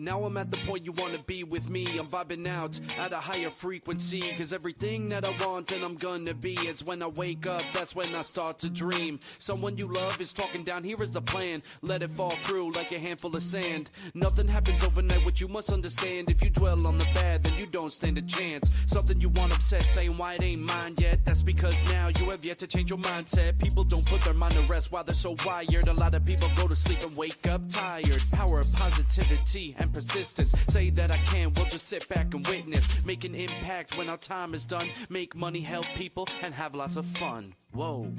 Now I'm at the point you wanna be with me. I'm vibing out at a higher frequency, cause everything that I want and I'm gonna be, it's when I wake up, that's when I start to dream. Someone you love is talking down, here is the plan. Let it fall through like a handful of sand. Nothing happens overnight, what you must understand. If you dwell on the bad, then you don't stand a chance. Something you want upset, saying why it ain't mine yet. That's because now you have yet to change your mindset. People don't put their mind to rest while they're so wired. A lot of people go to sleep and wake up tired. Power of positivity and persistence. Say that I can, we'll just sit back and witness. Make an impact when our time is done. Make money, help people, and have lots of fun. Whoa.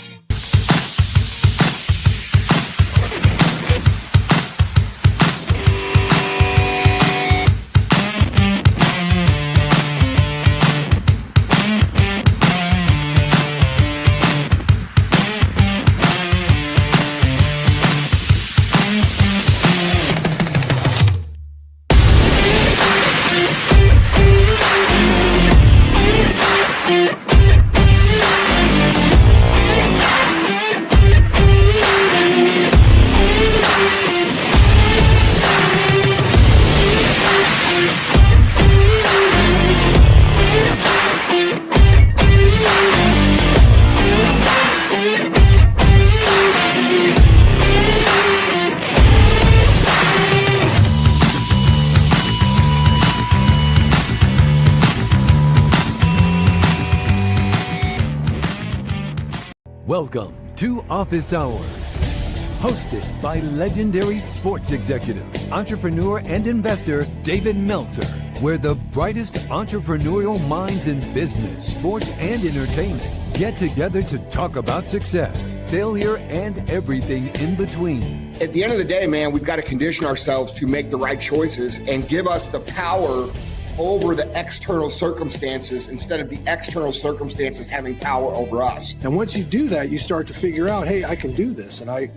Welcome to Office Hours, hosted by legendary sports executive, entrepreneur, and investor David Meltzer, where the brightest entrepreneurial minds in business, sports, and entertainment get together to talk about success, failure, and everything in between. At the end of the day, man, we've got to condition ourselves to make the right choices and give us the power over the external circumstances instead of the external circumstances having power over us. And once you do that, you start to figure out, hey, I can do this, and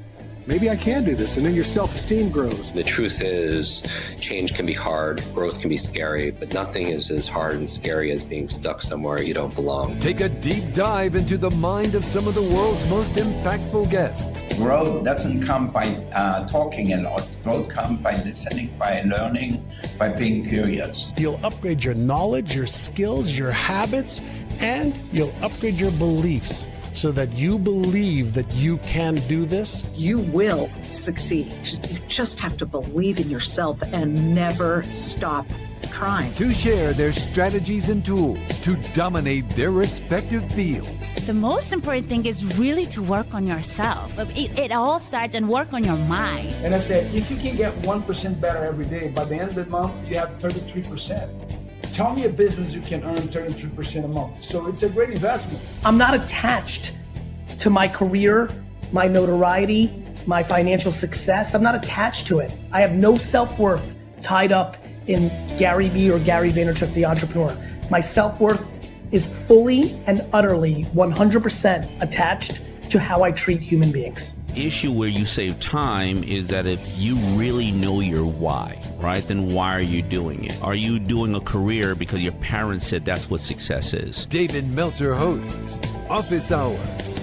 maybe I can do this, and then your self-esteem grows. The truth is, change can be hard, growth can be scary, but nothing is as hard and scary as being stuck somewhere you don't belong. Take a deep dive into the mind of some of the world's most impactful guests. Growth doesn't come by talking a lot. Growth comes by listening, by learning, by being curious. You'll upgrade your knowledge, your skills, your habits, and you'll upgrade your beliefs, so that you believe that you can do this. You will succeed. You just have to believe in yourself and never stop trying. To share their strategies and tools to dominate their respective fields. The most important thing is really to work on yourself. It all starts and work on your mind. And I said, if you can get 1% better every day, by the end of the month, you have 33%. Tell me a business you can earn 33% a month. So it's a great investment. I'm not attached to my career, my notoriety, my financial success. I'm not attached to it. I have no self-worth tied up in Gary Vee or Gary Vaynerchuk, the entrepreneur. My self-worth is fully and utterly 100% attached to how I treat human beings. Issue where you save time is that if you really know your why, right, then why are you doing it? Are you doing a career because your parents said that's what success is? David Meltzer hosts Office Hours.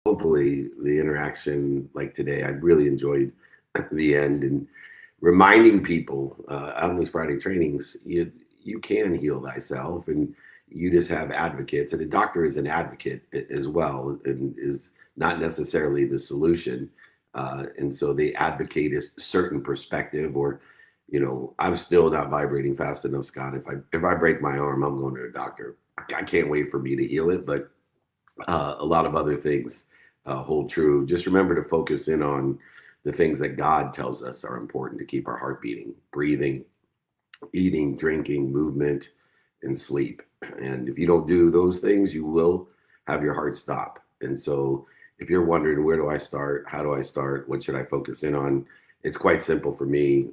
Hopefully the interaction like today, I really enjoyed the end and reminding people on these Friday trainings, you can heal thyself, and you just have advocates, and a doctor is an advocate as well, and is not necessarily the solution. And so they advocate a certain perspective, or, I'm still not vibrating fast enough, Scott. If I break my arm, I'm going to a doctor. I can't wait for me to heal it, but a lot of other things hold true. Just remember to focus in on the things that God tells us are important to keep our heart beating: breathing, eating, drinking, movement, and sleep. And if you don't do those things, you will have your heart stop. And so if you're wondering, where do I start? How do I start? What should I focus in on? It's quite simple for me.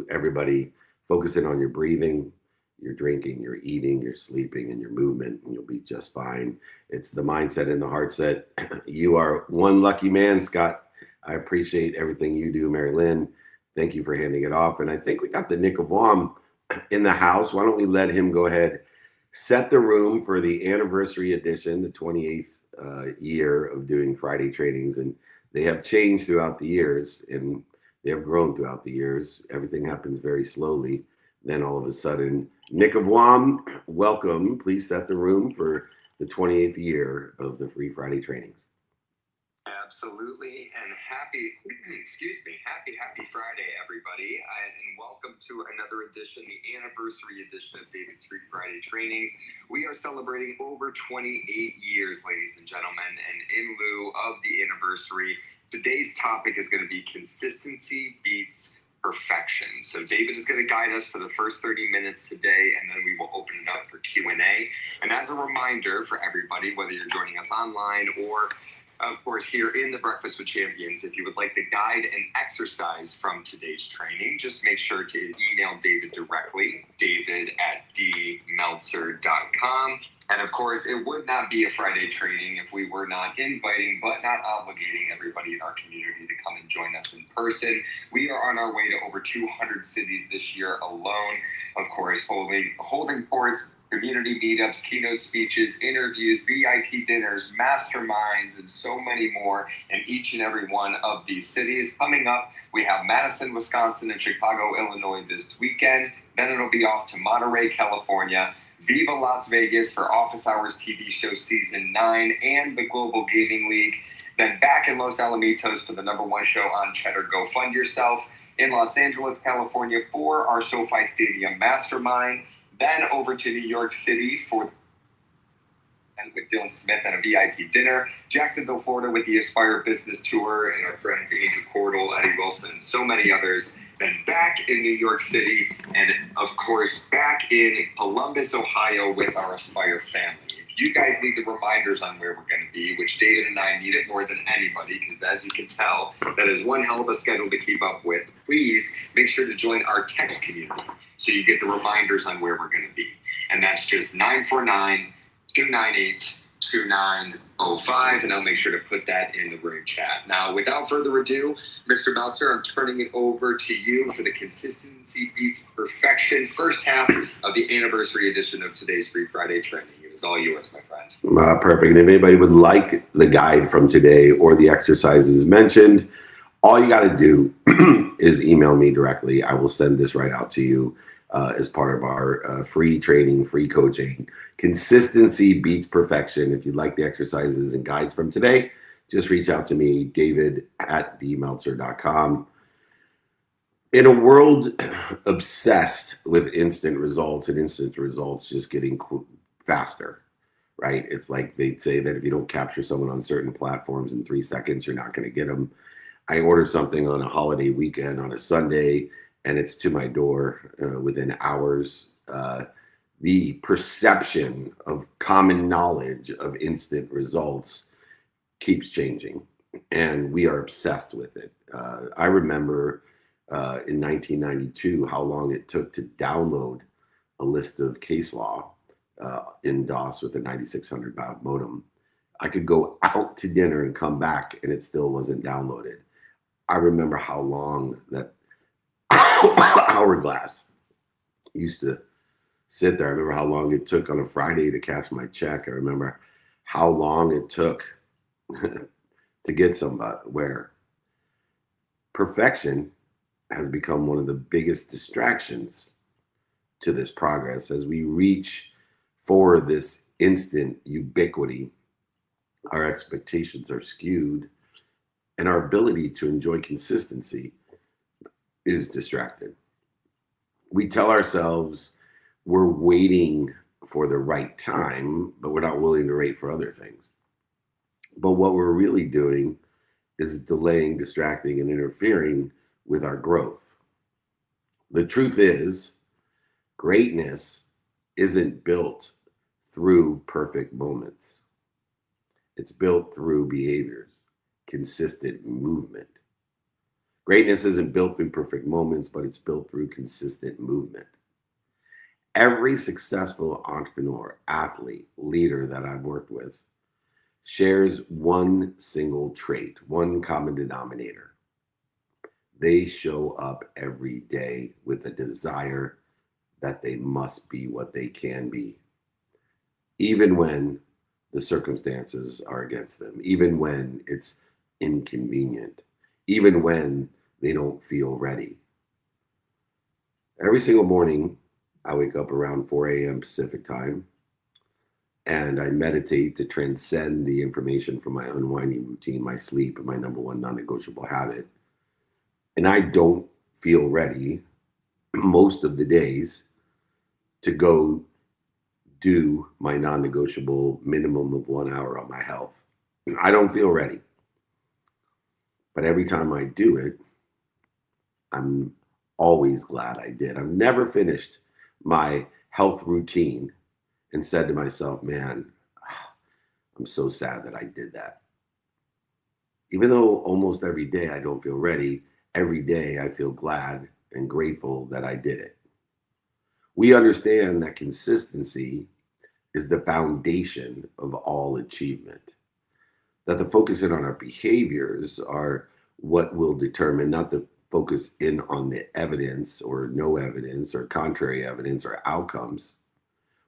Everybody, focus in on your breathing, your drinking, your eating, your sleeping, and your movement, and you'll be just fine. It's the mindset and the heart set. You are one lucky man, Scott. I appreciate everything you do, Mary Lynn. Thank you for handing it off. And I think we got the Nick of Wam in the house. Why don't we let him go ahead, set the room for the anniversary edition, the 28th year of doing Friday trainings, and they have changed throughout the years, and they have grown throughout the years. Everything happens very slowly. Then all of a sudden, Nick of WOM, welcome. Please set the room for the 28th year of the Free Friday trainings. Absolutely, and happy Friday, everybody, and welcome to another edition, the anniversary edition of David's Free Friday Trainings. We are celebrating over 28 years, ladies and gentlemen, and in lieu of the anniversary, today's topic is going to be consistency beats perfection. So David is going to guide us for the first 30 minutes today, and then we will open it up for Q&A. And as a reminder for everybody, whether you're joining us online or of course, here in the Breakfast with Champions, if you would like the guide and exercise from today's training, just make sure to email David directly, david@dmeltzer.com. And of course, it would not be a Friday training if we were not inviting, but not obligating everybody in our community to come and join us in person. We are on our way to over 200 cities this year alone. Of course, holding courts, community meetups, keynote speeches, interviews, VIP dinners, masterminds, and so many more in each and every one of these cities. Coming up, we have Madison, Wisconsin, and Chicago, Illinois this weekend. Then it'll be off to Monterey, California, Viva Las Vegas for Office Hours TV show season 9 and the Global Gaming League. Then back in Los Alamitos for the #1 show on Cheddar, Go Fund Yourself. In Los Angeles, California for our SoFi Stadium Mastermind. Then over to New York City with Dylan Smith and a VIP dinner. Jacksonville, Florida with the Aspire Business Tour and our friends Angel Cordell, Eddie Wilson, and so many others. Then back in New York City, and of course back in Columbus, Ohio with our Aspire family. If you guys need the reminders on where we're going to be, which David and I need it more than anybody, because as you can tell, that is one hell of a schedule to keep up with, please make sure to join our text community so you get the reminders on where we're going to be. And that's just 949-298-2905, and I'll make sure to put that in the room chat. Now, without further ado, Mr. Meltzer, I'm turning it over to you for the Consistency Beats Perfection first half of the anniversary edition of today's Free Friday training. It is all yours, my friend. Perfect. And if anybody would like the guide from today or the exercises mentioned, all you got to do is email me directly. I will send this right out to you as part of our free training, free coaching. Consistency beats perfection. If you'd like the exercises and guides from today, just reach out to me, david@dmeltzer.com. In a world obsessed with instant results and instant results just getting faster, right? It's like they say that if you don't capture someone on certain platforms in 3 seconds, you're not going to get them. I ordered something on a holiday weekend on a Sunday, and it's to my door within hours. The perception of common knowledge of instant results keeps changing, and we are obsessed with it. I remember in 1992 how long it took to download a list of case law in DOS with a 9600 baud modem. I could go out to dinner and come back and it still wasn't downloaded. I remember how long that hourglass used to sit there. I remember how long it took on a Friday to cash my check. I remember how long it took to get somewhere. Perfection has become one of the biggest distractions to this progress as we reach for this instant ubiquity. Our expectations are skewed, and our ability to enjoy consistency is distracted. We tell ourselves we're waiting for the right time, but we're not willing to wait for other things. But what we're really doing is delaying, distracting, and interfering with our growth. The truth is, greatness isn't built through perfect moments. It's built through behaviors, consistent movement. Greatness isn't built through perfect moments, but it's built through consistent movement. Every successful entrepreneur, athlete, leader that I've worked with shares one single trait, one common denominator. They show up every day with a desire that they must be what they can be, even when the circumstances are against them, even when it's inconvenient, even when they don't feel ready. Every single morning, I wake up around 4 a.m. Pacific time, and I meditate to transcend the information from my unwinding routine, my sleep, and my number one non-negotiable habit. And I don't feel ready most of the days to go do my non-negotiable minimum of 1 hour on my health. I don't feel ready. But every time I do it, I'm always glad I did. I've never finished my health routine and said to myself, man, I'm so sad that I did that. Even though almost every day I don't feel ready, every day I feel glad and grateful that I did it. We understand that consistency is the foundation of all achievement. That the focus in on our behaviors are what will determine, not the focus in on the evidence or no evidence or contrary evidence or outcomes.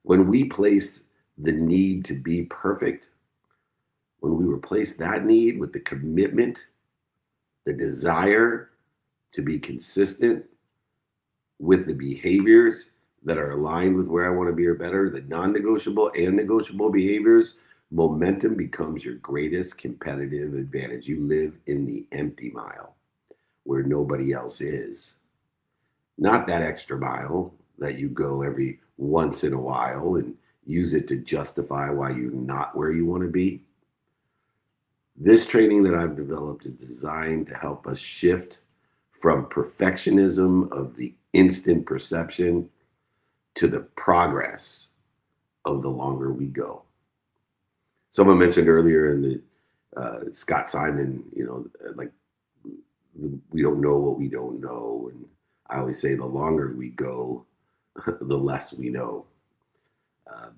When we place the need to be perfect, when we replace that need with the commitment, the desire to be consistent with the behaviors that are aligned with where I want to be or better, the non-negotiable and negotiable behaviors, momentum becomes your greatest competitive advantage. You live in the empty mile where nobody else is. Not that extra mile that you go every once in a while and use it to justify why you're not where you want to be. This training that I've developed is designed to help us shift from perfectionism of the instant perception to the progress of the longer we go. Someone mentioned earlier in the Scott Simon, like we don't know what we don't know. And I always say the longer we go, the less we know.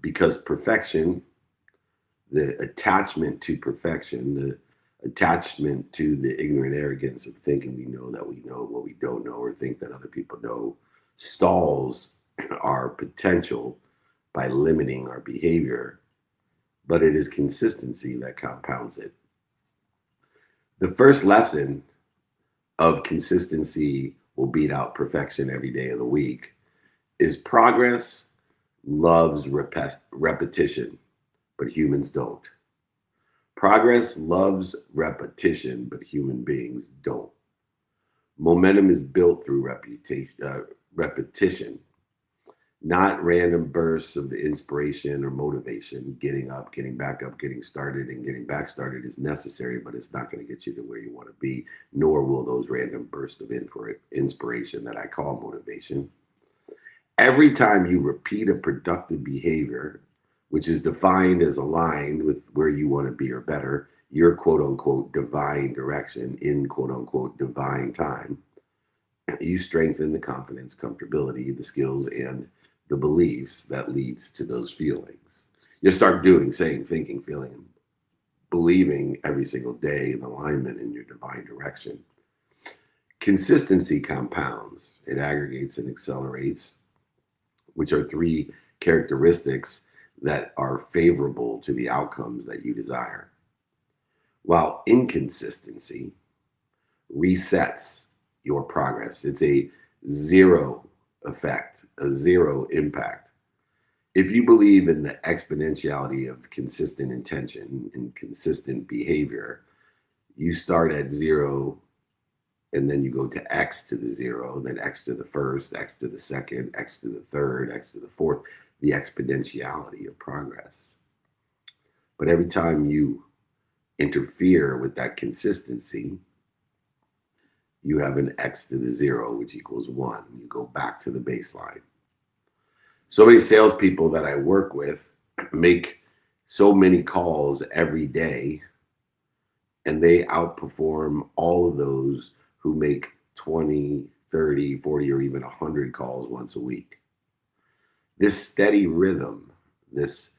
Because perfection, the attachment to perfection, the attachment to the ignorant arrogance of thinking we know that we know what we don't know or think that other people know, stalls our potential by limiting our behavior, but it is consistency that compounds it. The first lesson of consistency will beat out perfection every day of the week is progress loves repetition, but humans don't. Progress loves repetition, but human beings don't. Momentum is built through repetition, not random bursts of inspiration or motivation. Getting up, getting back up, getting started, and getting back started is necessary, but it's not going to get you to where you want to be, nor will those random bursts of inspiration that I call motivation. Every time you repeat a productive behavior, which is defined as aligned with where you want to be or better, your quote unquote divine direction in quote unquote divine time, you strengthen the confidence, comfortability, the skills, and the beliefs that leads to those feelings. You start doing, saying, thinking, feeling, believing every single day in alignment in your divine direction. Consistency compounds. It aggregates and accelerates, which are three characteristics that are favorable to the outcomes that you desire. While inconsistency resets your progress. It's a zero effect, a zero impact. If you believe in the exponentiality of consistent intention and consistent behavior, you start at zero and then you go to X to the zero, then X to the first, X to the second, X to the third, X to the fourth, the exponentiality of progress. But every time you interfere with that consistency, you have an X to the zero, which equals 1. You go back to the baseline. So many salespeople that I work with make so many calls every day, and they outperform all of those who make 20, 30, 40, or even 100 calls once a week. This steady rhythm, this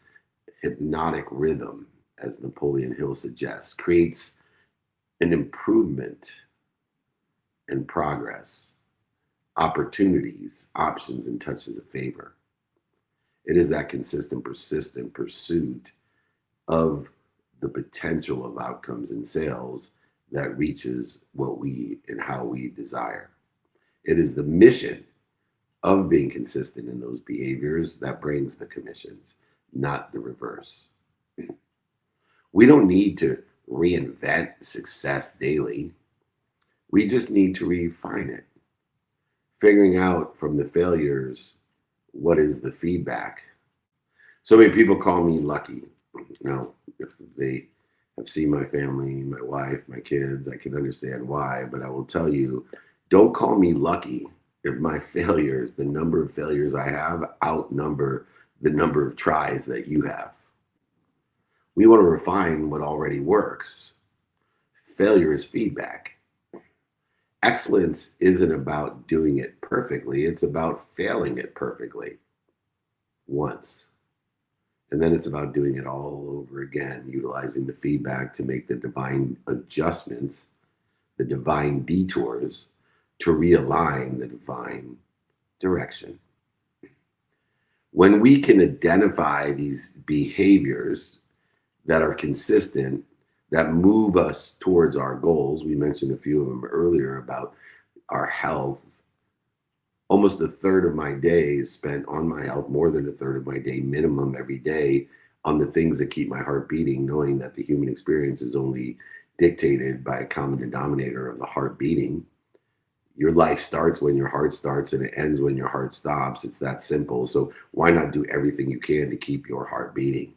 hypnotic rhythm, as Napoleon Hill suggests, creates an improvement and progress, opportunities, options, and touches of favor. It is that consistent, persistent pursuit of the potential of outcomes in sales that reaches what we and how we desire. It is the mission of being consistent in those behaviors that brings the commissions, not the reverse. We don't need to reinvent success daily. We just need to refine it, figuring out from the failures what is the feedback. So many people call me lucky. Now, if they have seen my family, my wife, my kids, I can understand why, but I will tell you, don't call me lucky if my failures, the number of failures I have, outnumber the number of tries that you have. We want to refine what already works. Failure is feedback. Excellence isn't about doing it perfectly, it's about failing it perfectly once. And then it's about doing it all over again, utilizing the feedback to make the divine adjustments, the divine detours, to realign the divine direction. When we can identify these behaviors that are consistent, that move us towards our goals, we mentioned a few of them earlier about our health. Almost a third of my day is spent on my health, more than a third of my day minimum every day on the things that keep my heart beating, knowing that the human experience is only dictated by a common denominator of the heart beating. Your life starts when your heart starts and it ends when your heart stops. It's that simple. So why not do everything you can to keep your heart beating?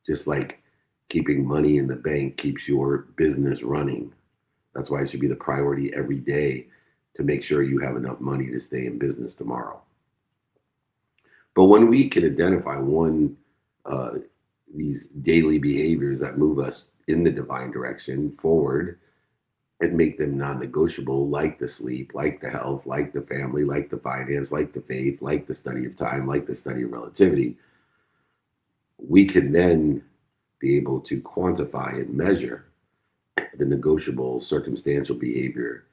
Just like keeping money in the bank keeps your business running. That's why it should be the priority every day to make sure you have enough money to stay in business tomorrow. But when we can identify these daily behaviors that move us in the divine direction forward and make them non-negotiable, like the sleep, like the health, like the family, like the finance, like the faith, like the study of time, like the study of relativity, we can then be able to quantify and measure the negotiable circumstantial behavior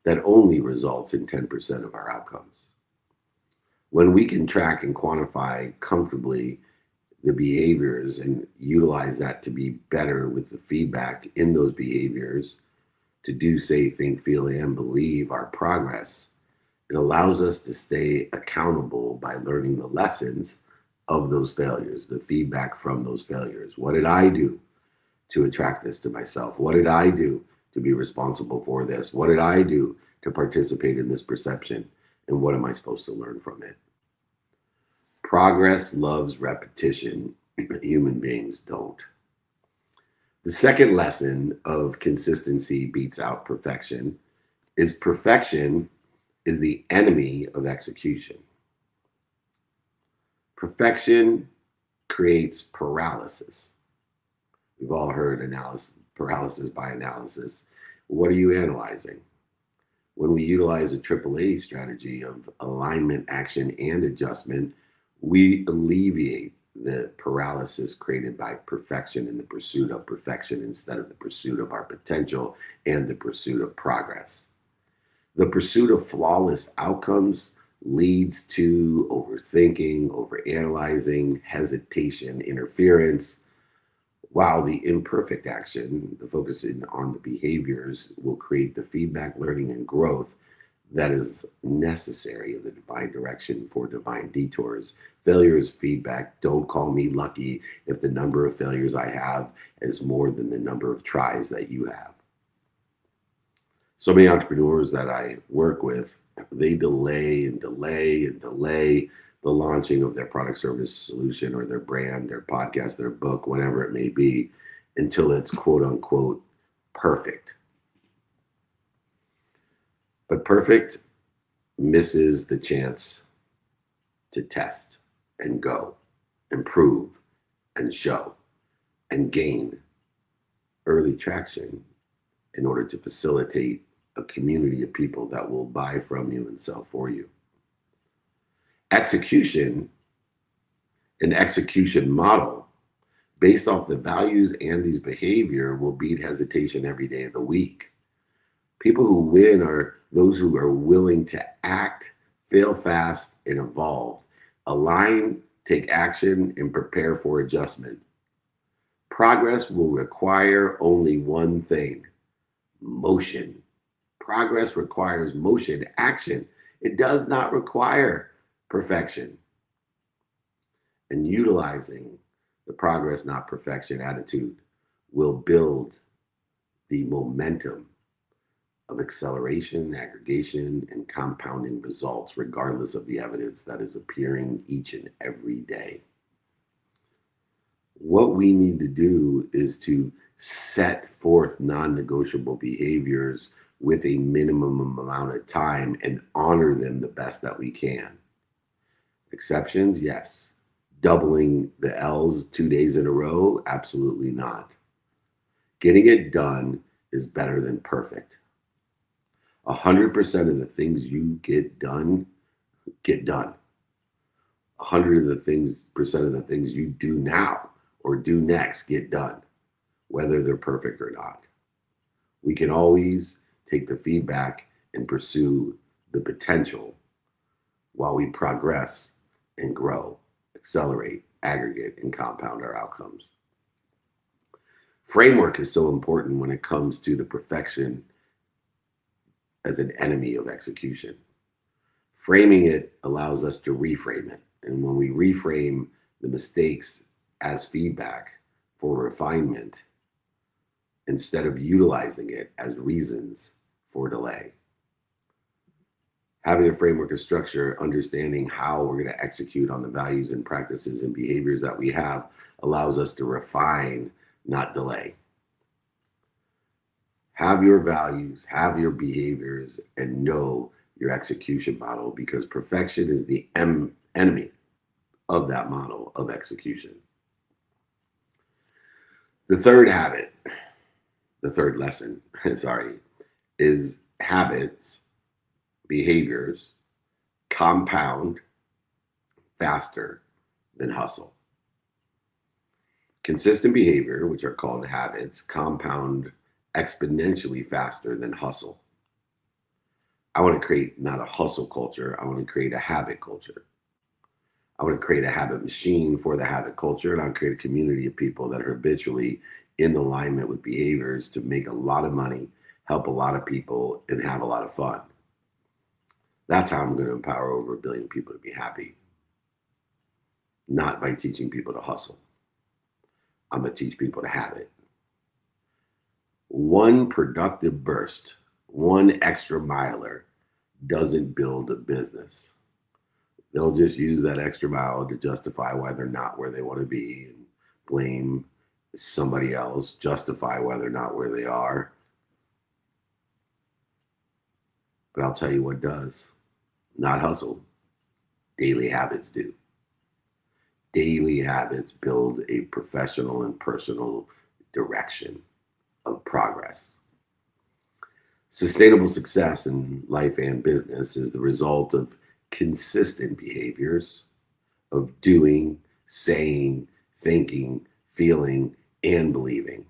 that only results in 10% of our outcomes. When we can track and quantify comfortably the behaviors and utilize that to be better with the feedback in those behaviors, to do, say, think, feel, and believe our progress, it allows us to stay accountable by learning the lessons of those failures, the feedback from those failures. What did I do to attract this to myself? What did I do to be responsible for this? What did I do to participate in this perception? And what am I supposed to learn from it? Progress loves repetition. Human beings don't. The second lesson of consistency beats out perfection is the enemy of execution. Perfection creates paralysis. We've all heard paralysis by analysis. What are you analyzing? When we utilize a AAA strategy of alignment, action, and adjustment, we alleviate the paralysis created by perfection in the pursuit of perfection instead of the pursuit of our potential and the pursuit of progress. The pursuit of flawless outcomes leads to overthinking, overanalyzing, hesitation, interference, while the imperfect action, the focusing on the behaviors, will create the feedback, learning, and growth that is necessary in the divine direction for divine detours. Failure is feedback. Don't call me lucky if the number of failures I have is more than the number of tries that you have. So many entrepreneurs that I work with, they delay and delay and delay the launching of their product, service, solution, or their brand, their podcast, their book, whatever it may be, until it's quote unquote perfect. But perfect misses the chance to test and go, improve and show and gain early traction in order to facilitate a community of people that will buy from you and sell for you. Execution, an execution model based off the values and these behavior will beat hesitation every day of the week. People who win are those who are willing to act, fail fast, and evolve. Align, take action, and prepare for adjustment. Progress will require only one thing: motion. Progress requires motion, action. It does not require perfection. And utilizing the progress, not perfection attitude will build the momentum of acceleration, aggregation, and compounding results, regardless of the evidence that is appearing each and every day. What we need to do is to set forth non-negotiable behaviors with a minimum amount of time and honor them the best that we can. Exceptions, yes. Doubling the L's 2 days in a row, absolutely not. Getting it done is better than perfect. 100% of the things you get done, get done. 100% of the things you do now or do next get done, whether they're perfect or not. We can always take the feedback and pursue the potential while we progress and grow, accelerate, aggregate, and compound our outcomes. Framework is so important when it comes to the perfection as an enemy of execution. Framing it allows us to reframe it. And when we reframe the mistakes as feedback for refinement, instead of utilizing it as reasons for delay. Having a framework of structure, understanding how we're going to execute on the values and practices and behaviors that we have, allows us to refine, not delay. Have your values, have your behaviors, and know your execution model, because perfection is the enemy of that model of execution. The third lesson, is habits, behaviors compound faster than hustle. Consistent behavior, which are called habits, compound exponentially faster than hustle. I want to create not a hustle culture, I want to create a habit culture. I want to create a habit machine for the habit culture, and I want to create a community of people that are habitually in alignment with behaviors to make a lot of money, help a lot of people, and have a lot of fun. That's how I'm going to empower over 1 billion people to be happy. Not by teaching people to hustle. I'm going to teach people to have it. One productive burst, one extra miler doesn't build a business. They'll just use that extra mile to justify why they're not where they want to be and blame somebody else, justify why they're not where they are. But I'll tell you what does. Not hustle. Daily habits do. Daily habits build a professional and personal direction of progress. Sustainable success in life and business is the result of consistent behaviors of doing, saying, thinking, feeling, and believing.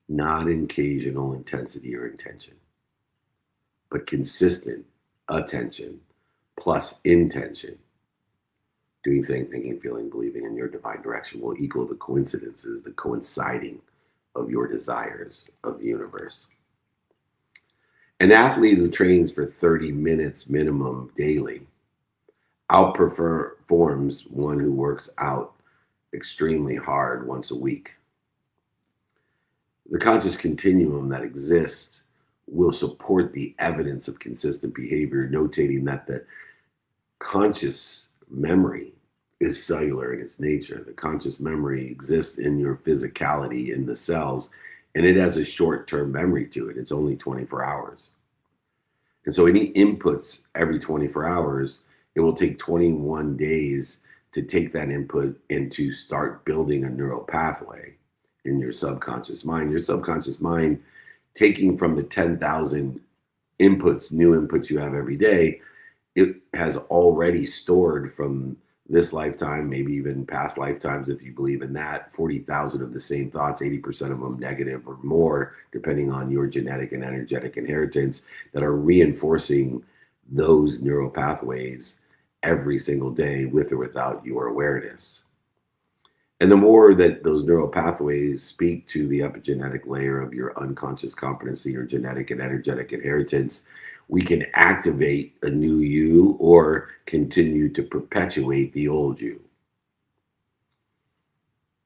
Not occasional intensity or intention, but consistent attention plus intention. Doing, saying, thinking, feeling, believing in your divine direction will equal the coincidences, the coinciding of your desires of the universe. An athlete who trains for 30 minutes minimum daily outperforms one who works out extremely hard once a week. The conscious continuum that exists will support the evidence of consistent behavior, notating that the conscious memory is cellular in its nature. The conscious memory exists in your physicality, in the cells, and it has a short-term memory to it. It's only 24 hours. And so any inputs every 24 hours, it will take 21 days to take that input and to start building a neural pathway in your subconscious mind. Your subconscious mind, taking from the 10,000 inputs, new inputs you have every day, it has already stored from this lifetime, maybe even past lifetimes, if you believe in that, 40,000 of the same thoughts, 80% of them negative or more, depending on your genetic and energetic inheritance, that are reinforcing those neural pathways every single day with or without your awareness. And the more that those neural pathways speak to the epigenetic layer of your unconscious competency or genetic and energetic inheritance, we can activate a new you or continue to perpetuate the old you.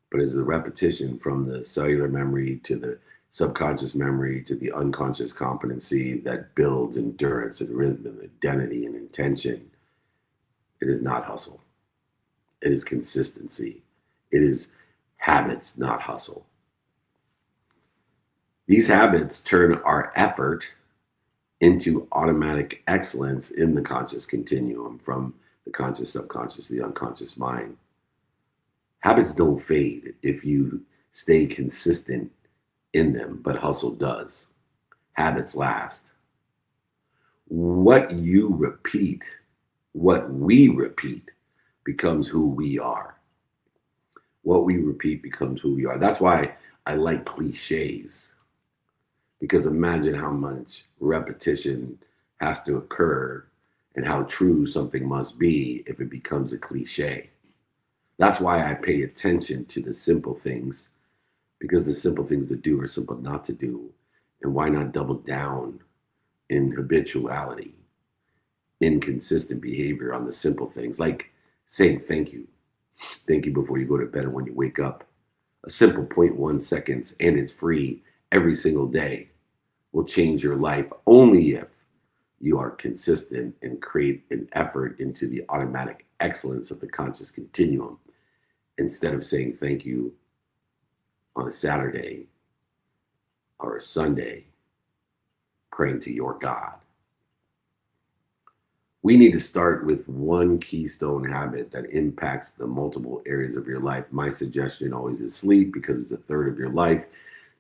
But it's the repetition from the cellular memory to the subconscious memory to the unconscious competency that builds endurance and rhythm and identity and intention. It is not hustle. It is consistency. It is habits, not hustle. These habits turn our effort into automatic excellence in the conscious continuum from the conscious, subconscious, the unconscious mind. Habits don't fade if you stay consistent in them, but hustle does. Habits last. What you repeat, what we repeat, becomes who we are. What we repeat becomes who we are. That's why I like cliches, because imagine how much repetition has to occur and how true something must be if it becomes a cliche. That's why I pay attention to the simple things, because the simple things to do are simple not to do. And why not double down in habituality, inconsistent behavior on the simple things, like saying thank you. Thank you before you go to bed and when you wake up. A simple 0.1 seconds, and it's free every single day, will change your life only if you are consistent and create an effort into the automatic excellence of the conscious continuum, instead of saying thank you on a Saturday or a Sunday, praying to your God. We need to start with one keystone habit that impacts the multiple areas of your life. My suggestion always is sleep, because it's a third of your life.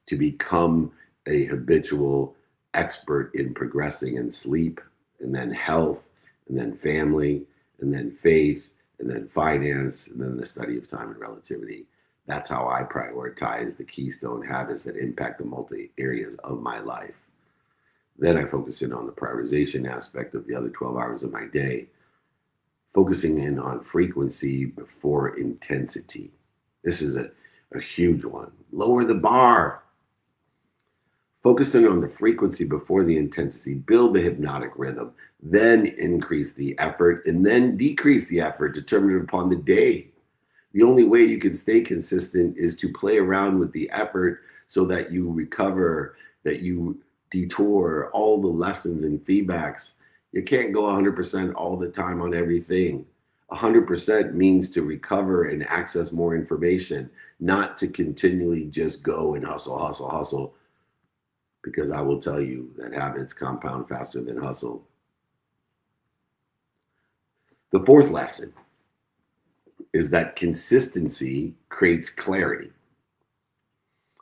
To become a habitual expert in progressing in sleep, and then health, and then family, and then faith, and then finance, and then the study of time and relativity. That's how I prioritize the keystone habits that impact the multi areas of my life. Then I focus in on the prioritization aspect of the other 12 hours of my day, focusing in on frequency before intensity. This is a huge one. Lower the bar. Focusing on the frequency before the intensity, build the hypnotic rhythm, then increase the effort, and then decrease the effort determined upon the day. The only way you can stay consistent is to play around with the effort so that you recover, that you detour all the lessons and feedbacks. You can't go 100% all the time on everything. 100% means to recover and access more information, not to continually just go and hustle, hustle, hustle. Because I will tell you that habits compound faster than hustle. The fourth lesson is that consistency creates clarity,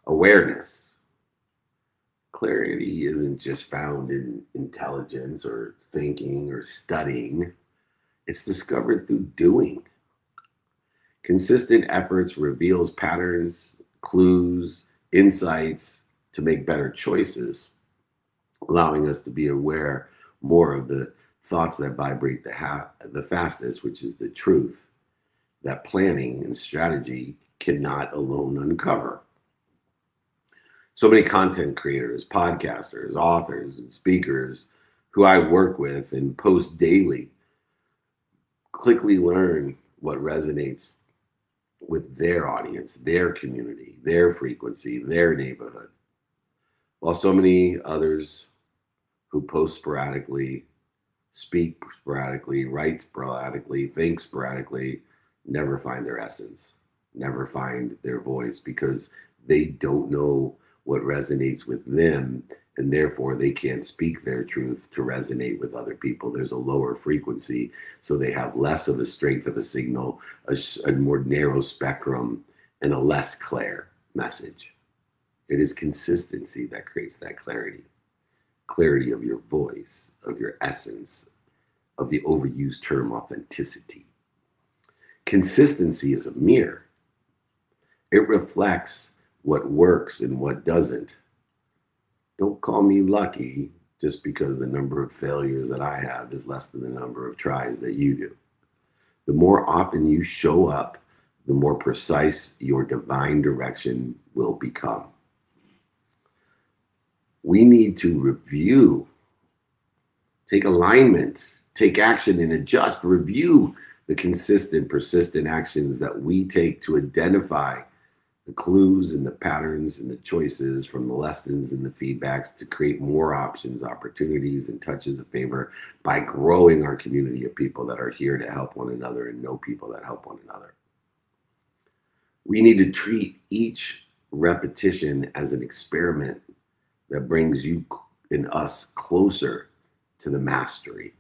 awareness. Clarity isn't just found in intelligence or thinking or studying. It's discovered through doing. Consistent efforts reveals patterns, clues, insights to make better choices, allowing us to be aware more of the thoughts that vibrate the fastest, which is the truth that planning and strategy cannot alone uncover. So many content creators, podcasters, authors, and speakers who I work with and post daily quickly learn what resonates with their audience, their community, their frequency, their neighborhood. While so many others who post sporadically, speak sporadically, write sporadically, think sporadically, never find their essence, never find their voice, because they don't know what resonates with them, and therefore they can't speak their truth to resonate with other people. There's a lower frequency, so they have less of a strength of a signal, a more narrow spectrum, and a less clear message. It is consistency that creates that clarity. Clarity of your voice, of your essence, of the overused term authenticity. Consistency is a mirror. It reflects what works and what doesn't. Don't call me lucky just because the number of failures that I have is less than the number of tries that you do. The more often you show up, the more precise your divine direction will become. We need to review, take alignment, take action and adjust, review the consistent, persistent actions that we take to identify the clues and the patterns and the choices from the lessons and the feedbacks to create more options, opportunities, and touches of favor by growing our community of people that are here to help one another and know people that help one another. We need to treat each repetition as an experiment that brings you and us closer to the mastery.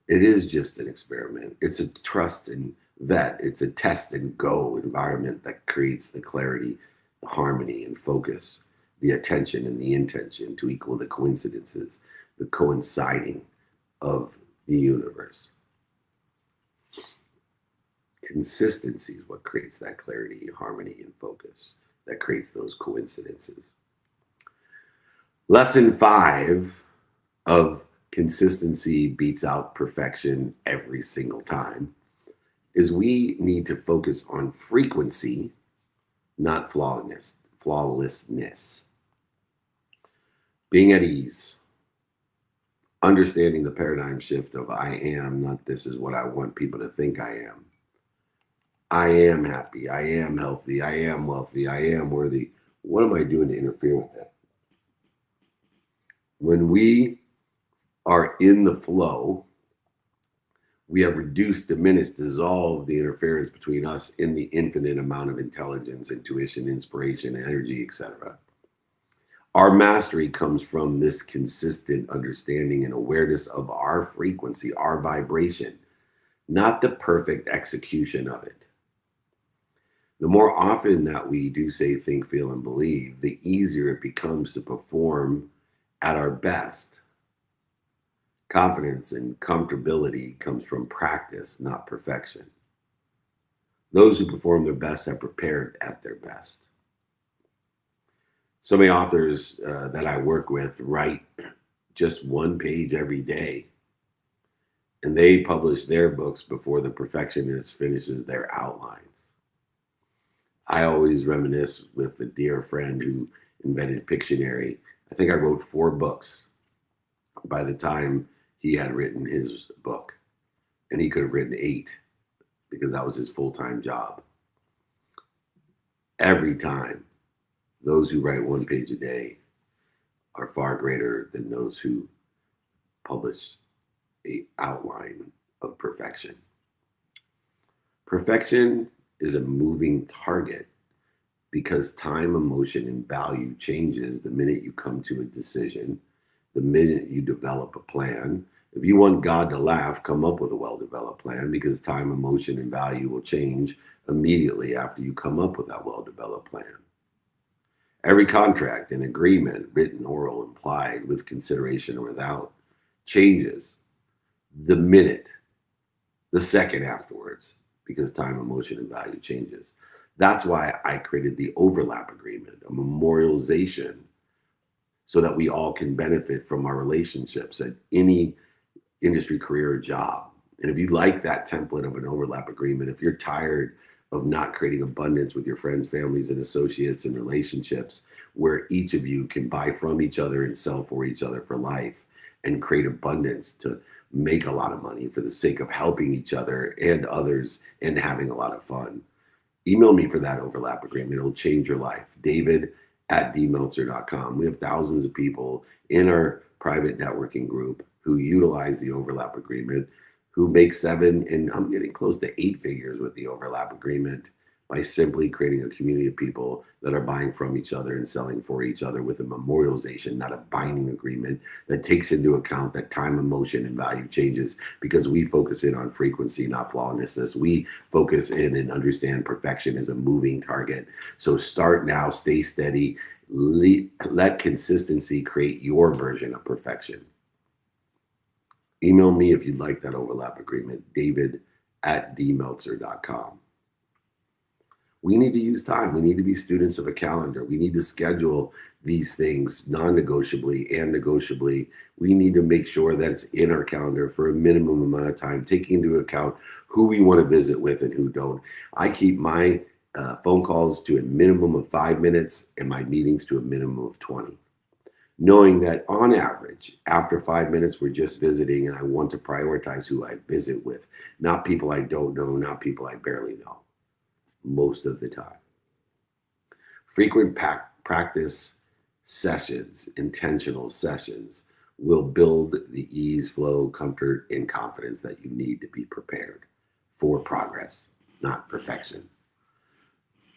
It is just an experiment. It's a trust and vet. It's a test and go environment that creates the clarity, the harmony and focus, the attention and the intention to equal the coincidences, the coinciding of the universe. Consistency is what creates that clarity, harmony, and focus that creates those coincidences. Lesson 5 of consistency beats out perfection every single time is we need to focus on frequency, not flawlessness. Being at ease, understanding the paradigm shift of I am, not this is what I want people to think I am. I am happy, I am healthy, I am wealthy, I am worthy. What am I doing to interfere with that? When we are in the flow, we have reduced, diminished, dissolved the interference between us in the infinite amount of intelligence, intuition, inspiration, energy, etc. Our mastery comes from this consistent understanding and awareness of our frequency, our vibration, not the perfect execution of it. The more often that we do say, think, feel, and believe, the easier it becomes to perform at our best. Confidence and comfortability comes from practice, not perfection. Those who perform their best have prepared at their best. So many authors that I work with write just one page every day, and they publish their books before the perfectionist finishes their outlines. I always reminisce with a dear friend who invented Pictionary. I think I wrote 4 books by the time he had written his book, and he could have written 8 because that was his full-time job. Every time, those who write 1 page a day are far greater than those who publish an outline of perfection. Perfection is a moving target because time, emotion, and value changes the minute you come to a decision, the minute you develop a plan. If you want God to laugh, come up with a well-developed plan because time, emotion, and value will change immediately after you come up with that well-developed plan. Every contract and agreement, written, oral, implied, with consideration or without, changes the minute, the second afterwards, because time, emotion, and value changes. That's why I created the overlap agreement, a memorialization, so that we all can benefit from our relationships at any industry, career, or job. And if you like that template of an overlap agreement, if you're tired of not creating abundance with your friends, families, and associates and relationships where each of you can buy from each other and sell for each other for life and create abundance to make a lot of money for the sake of helping each other and others and having a lot of fun, email me for that overlap agreement. It'll change your life. David@dmeltzer.com. We have thousands of people in our private networking group who utilize the overlap agreement, who make 7 and I'm getting close to 8 figures with the overlap agreement by simply creating a community of people that are buying from each other and selling for each other with a memorialization, not a binding agreement that takes into account that time, emotion, and value changes because we focus in on frequency, not flawlessness. We focus in and understand perfection as a moving target. So start now, stay steady, let consistency create your version of perfection. Email me if you'd like that overlap agreement, David@dmeltzer.com. We need to use time. We need to be students of a calendar. We need to schedule these things non-negotiably and negotiably. We need to make sure that it's in our calendar for a minimum amount of time, taking into account who we want to visit with and who don't. I keep my phone calls to a minimum of 5 minutes and my meetings to a minimum of 20. Knowing that on average, after 5 minutes, we're just visiting, and I want to prioritize who I visit with, not people I don't know, not people I barely know, most of the time. Frequent practice sessions, intentional sessions, will build the ease, flow, comfort, and confidence that you need to be prepared for progress, not perfection.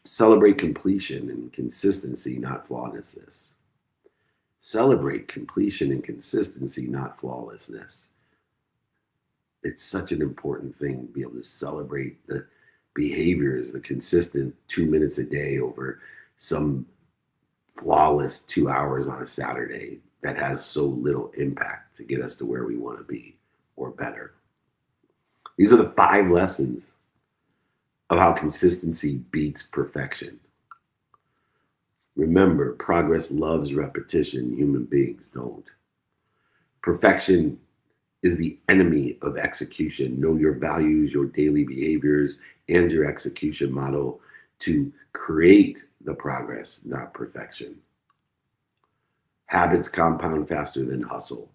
Celebrate completion and consistency, not flawlessness. Celebrate completion and consistency, not flawlessness. It's such an important thing to be able to celebrate the behaviors, the consistent 2 minutes a day over some flawless 2 hours on a Saturday that has so little impact to get us to where we want to be or better. These are the 5 lessons of how consistency beats perfection. Remember, progress loves repetition. Human beings don't. Perfection is the enemy of execution. Know your values, your daily behaviors, and your execution model to create the progress, not perfection. Habits compound faster than hustle.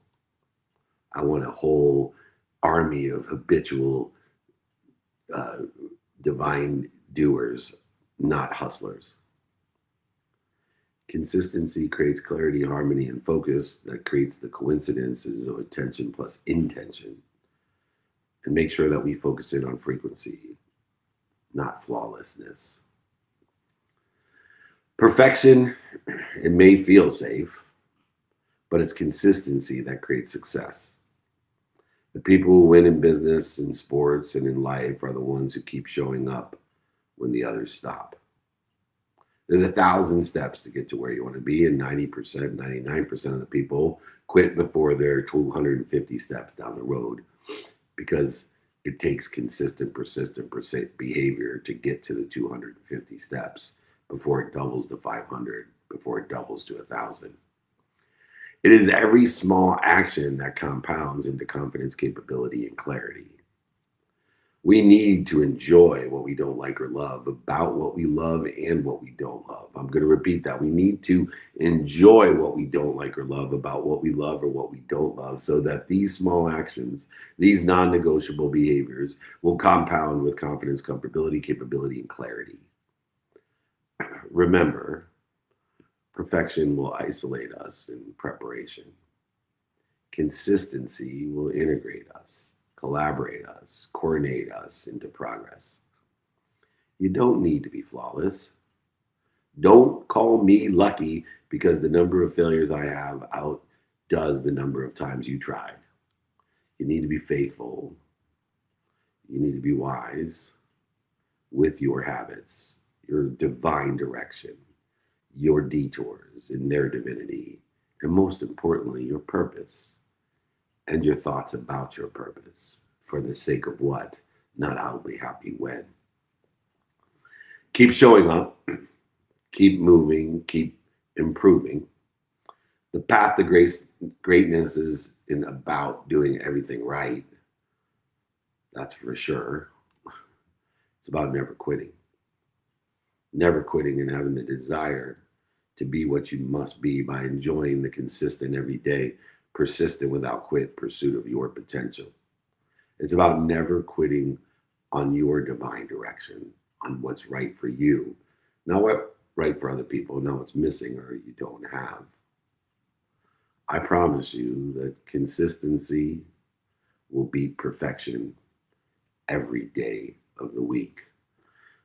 I want a whole army of habitual divine doers, not hustlers. Consistency creates clarity, harmony, and focus that creates the coincidences of attention plus intention. And make sure that we focus in on frequency, not flawlessness. Perfection, it may feel safe, but it's consistency that creates success. The people who win in business, in sports, and in life are the ones who keep showing up when the others stop. There's 1,000 steps to get to where you want to be, and 90%, 99% of the people quit before they're 250 steps down the road because it takes consistent, persistent behavior to get to the 250 steps before it doubles to 500, before it doubles to 1,000. It is every small action that compounds into confidence, capability, and clarity. We need to enjoy what we don't like or love about what we love and what we don't love. I'm going to repeat that. We need to enjoy what we don't like or love about what we love or what we don't love so that these small actions, these non-negotiable behaviors will compound with confidence, comfortability, capability, and clarity. Remember, perfection will isolate us in preparation. Consistency will integrate us, collaborate us, coordinate us into progress. You don't need to be flawless. Don't call me lucky because the number of failures I have outdoes the number of times you tried. You need to be faithful. You need to be wise with your habits, your divine direction, your detours in their divinity, and most importantly, your purpose and your thoughts about your purpose for the sake of what, not outwardly happy when. Keep showing up, keep moving, keep improving. The path to greatness isn't about doing everything right. That's for sure. It's about never quitting. Never quitting and having the desire to be what you must be by enjoying the consistent, everyday, persistent, without quit pursuit of your potential. It's about never quitting on your divine direction, on what's right for you, not what's right for other people, not what's missing or you don't have. I promise you that consistency will beat perfection every day of the week.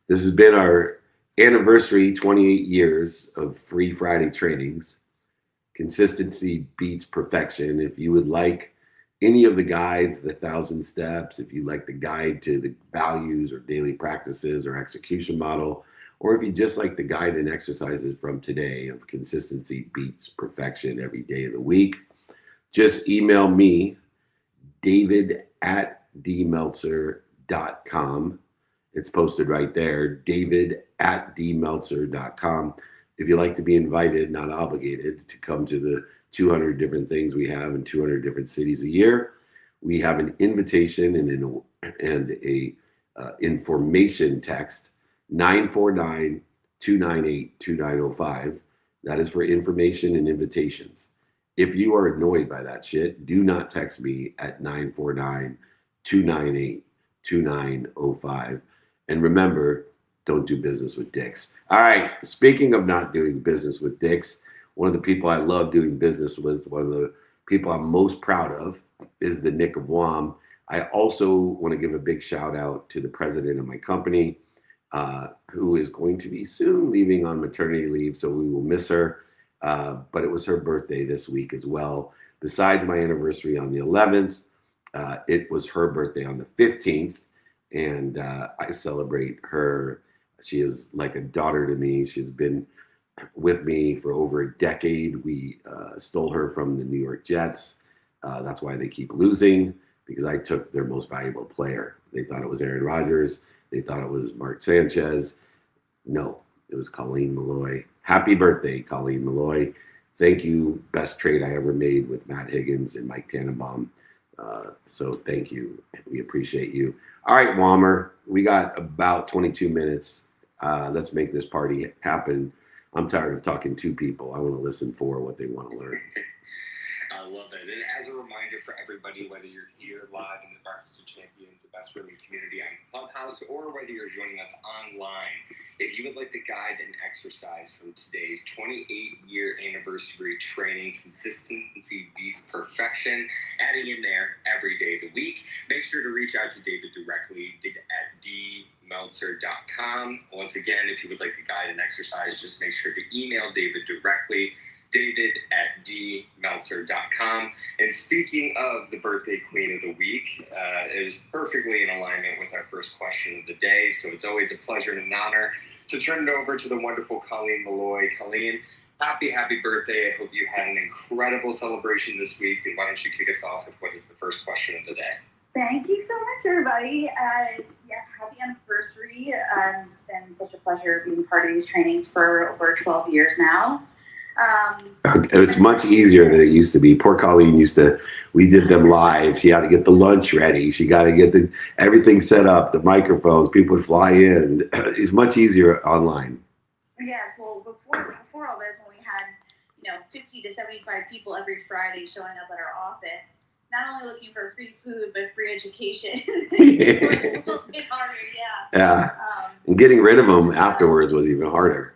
This has been our anniversary 28 years of free Friday trainings. Consistency beats perfection. If you would like any of the guides, the 1,000 steps, if you like the guide to the values or daily practices or execution model, or if you just like the guide and exercises from today of consistency beats perfection every day of the week, just email me, david@dmeltzer.com, It's posted right there, david@dmeltzer.com. If you'd like to be invited, not obligated, to come to the 200 different things we have in 200 different cities a year, we have an invitation and a information text, 949-298-2905. That is for information and invitations. If you are annoyed by that shit, do not text me at 949-298-2905. And remember, don't do business with dicks. All right, speaking of not doing business with dicks, one of the people I love doing business with, one of the people I'm most proud of, is the Nick of WOM. I also want to give a big shout out to the president of my company, who is going to be soon leaving on maternity leave, so we will miss her. But it was her birthday this week as well. Besides my anniversary on the 11th, it was her birthday on the 15th, and I celebrate her. She is like a daughter to me. She's been with me for over a decade. We stole her from the New York Jets. That's why they keep losing, because I took their most valuable player. They thought it was Aaron Rodgers. They thought it was Mark Sanchez. No, it was Colleen Malloy. Happy birthday, Colleen Malloy. Thank you. Best trade I ever made with Matt Higgins and Mike Tannenbaum. So thank you. We appreciate you. All right, Walmer, we got about 22 minutes. Let's make this party happen. I'm tired of talking to people. I want to listen for what they want to learn. I love it. And as a reminder for everybody, whether you're here live in the Breakfast of Champions, the best rooming community on Clubhouse, or whether you're joining us online, if you would like to guide and exercise from today's 28-year anniversary training, Consistency Beats Perfection, adding in there every day of the week, make sure to reach out to David directly at dmeltzer.com. Once again, if you would like to guide and exercise, just make sure to email David directly, david@dmeltzer.com. And speaking of the birthday queen of the week, it is perfectly in alignment with our first question of the day. So it's always a pleasure and an honor to turn it over to the wonderful Colleen Malloy. Colleen, happy birthday. I hope you had an incredible celebration this week. And why don't you kick us off with what is the first question of the day? Thank you so much, everybody. Happy anniversary. It's been such a pleasure being part of these trainings for over 12 years now. It's much easier than it used to be. Poor Colleen we did them live. She had to get the lunch ready. She got to get everything set up, the microphones, people would fly in. It's much easier online. Yes, well, before all this, when we had, 50 to 75 people every Friday showing up at our office, not only looking for free food, but free education. It was a little bit harder, Yeah. And getting rid of them afterwards was even harder.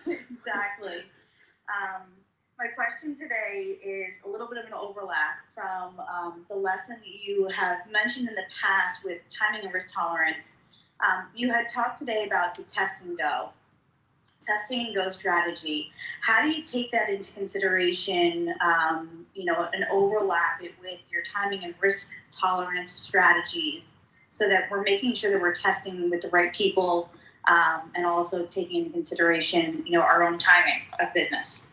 Exactly. My question today is a little bit of an overlap from the lesson that you have mentioned in the past with timing and risk tolerance. You had talked today about the test and go strategy. How do you take that into consideration, and overlap it with your timing and risk tolerance strategies so that we're making sure that we're testing with the right people, and also taking into consideration, our own timing of business?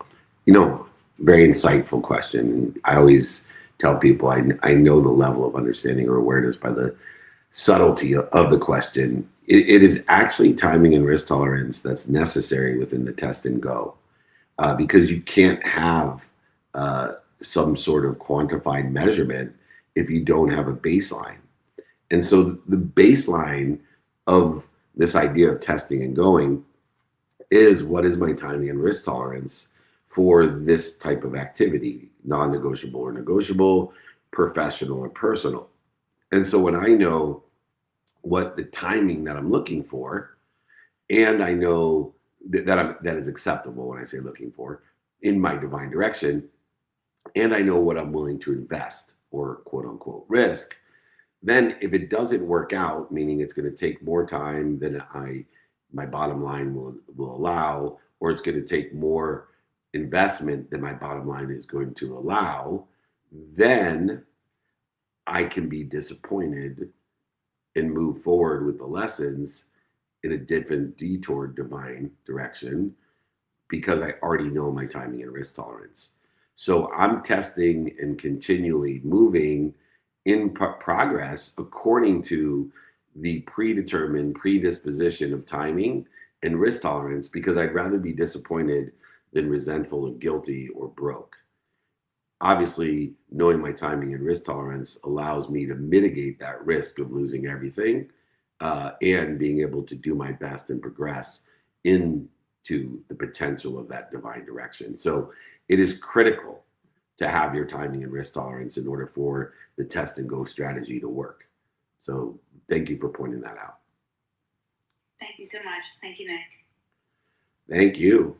Very insightful question. I always tell people I know the level of understanding or awareness by the subtlety of the question. It is actually timing and risk tolerance that's necessary within the test and go, because you can't have some sort of quantified measurement if you don't have a baseline. And so the baseline of this idea of testing and going is, what is my timing and risk tolerance for this type of activity, non-negotiable or negotiable, professional or personal. And so when I know what the timing that I'm looking for, and I know that is acceptable when I say looking for in my divine direction, and I know what I'm willing to invest or quote unquote risk, then if it doesn't work out, meaning it's going to take more time than my bottom line will allow, or it's going to take more investment than my bottom line is going to allow, then I can be disappointed and move forward with the lessons in a different detour divine direction, because I already know my timing and risk tolerance. So I'm testing and continually moving in progress according to the predetermined predisposition of timing and risk tolerance, because I'd rather be disappointed than resentful or guilty or broke. Obviously, knowing my timing and risk tolerance allows me to mitigate that risk of losing everything, and being able to do my best and progress into the potential of that divine direction. So it is critical to have your timing and risk tolerance in order for the test and go strategy to work. So thank you for pointing that out. Thank you so much. Thank you, Nick. Thank you.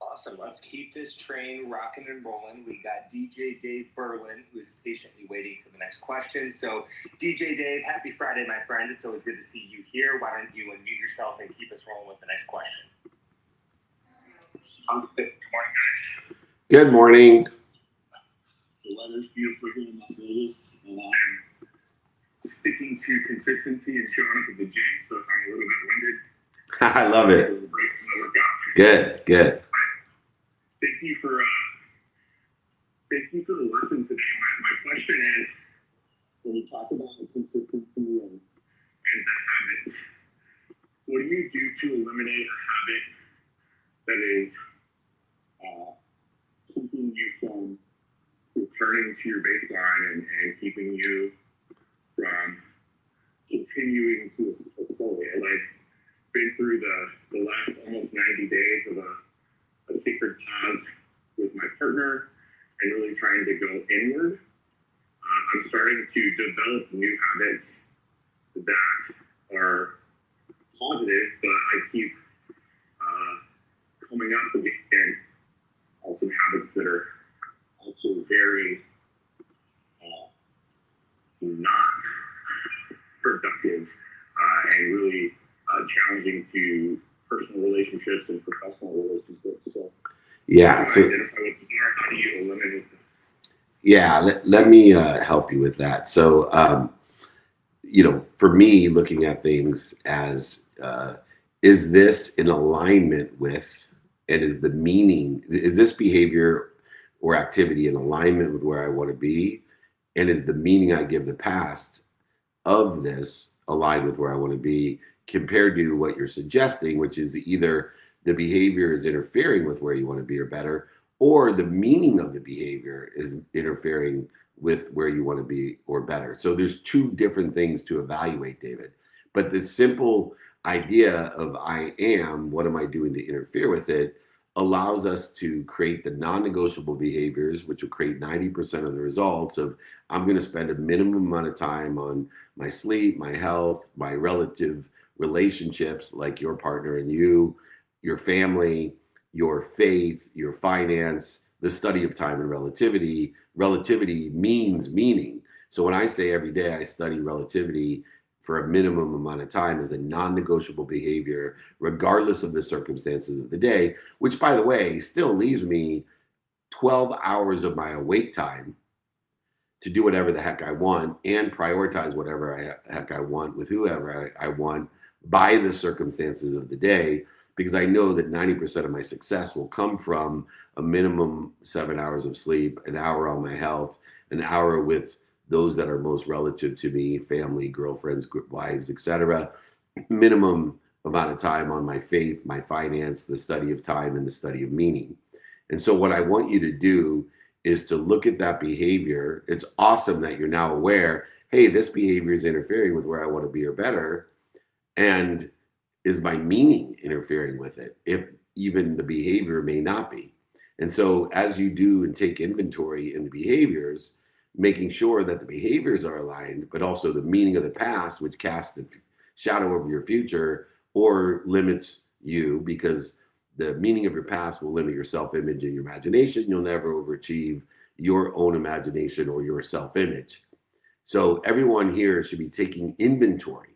Awesome. Let's keep this train rocking and rolling. We got DJ Dave Berlin, who's patiently waiting for the next question. So, DJ Dave, happy Friday, my friend. It's always good to see you here. Why don't you unmute yourself and keep us rolling with the next question? Good morning, guys. Good morning. The weather's beautiful here in Las Vegas, and I'm sticking to consistency and showing up at the gym. So if I'm a little bit winded, I love it. Good. Thank you for the lesson today. My question is, when you talk about consistency and the habits, what do you do to eliminate a habit that is keeping you from returning to your baseline and keeping you from continuing to accelerate? I've been through the last almost 90 days of a secret pause with my partner and really trying to go inward. I'm starting to develop new habits that are positive, but I keep coming up against some habits that are also very not productive and really challenging to personal relationships and professional relationships. So, yeah. So, identify what these are. How do you eliminate them? Yeah, let me help you with that. So, for me, looking at things as, is this in alignment with, and is this behavior or activity in alignment with where I want to be? And is the meaning I give the past of this aligned with where I want to be, compared to what you're suggesting, which is either the behavior is interfering with where you want to be or better, or the meaning of the behavior is interfering with where you want to be or better. So there's two different things to evaluate, David. But the simple idea of I am, what am I doing to interfere with it, allows us to create the non-negotiable behaviors, which will create 90% of the results of, I'm going to spend a minimum amount of time on my sleep, my health, my relative relationships, like your partner and you, your family, your faith, your finance, the study of time and relativity. Relativity means meaning. So when I say every day I study relativity for a minimum amount of time as a non-negotiable behavior, regardless of the circumstances of the day, which, by the way, still leaves me 12 hours of my awake time to do whatever the heck I want and prioritize whatever heck I want with whoever I want by the circumstances of the day, because I know that 90% of my success will come from a minimum 7 hours of sleep, an hour on my health, an hour with those that are most relative to me, family, girlfriends, wives, etc. Minimum amount of time on my faith, my finance, the study of time, and the study of meaning. And so what I want you to do is to look at that behavior. It's awesome that you're now aware, hey, this behavior is interfering with where I want to be or better. And is my meaning interfering with it, if even the behavior may not be? And so as you do and take inventory in the behaviors, making sure that the behaviors are aligned, but also the meaning of the past, which casts a shadow over your future or limits you, because the meaning of your past will limit your self-image and your imagination. You'll never overachieve your own imagination or your self-image. So everyone here should be taking inventory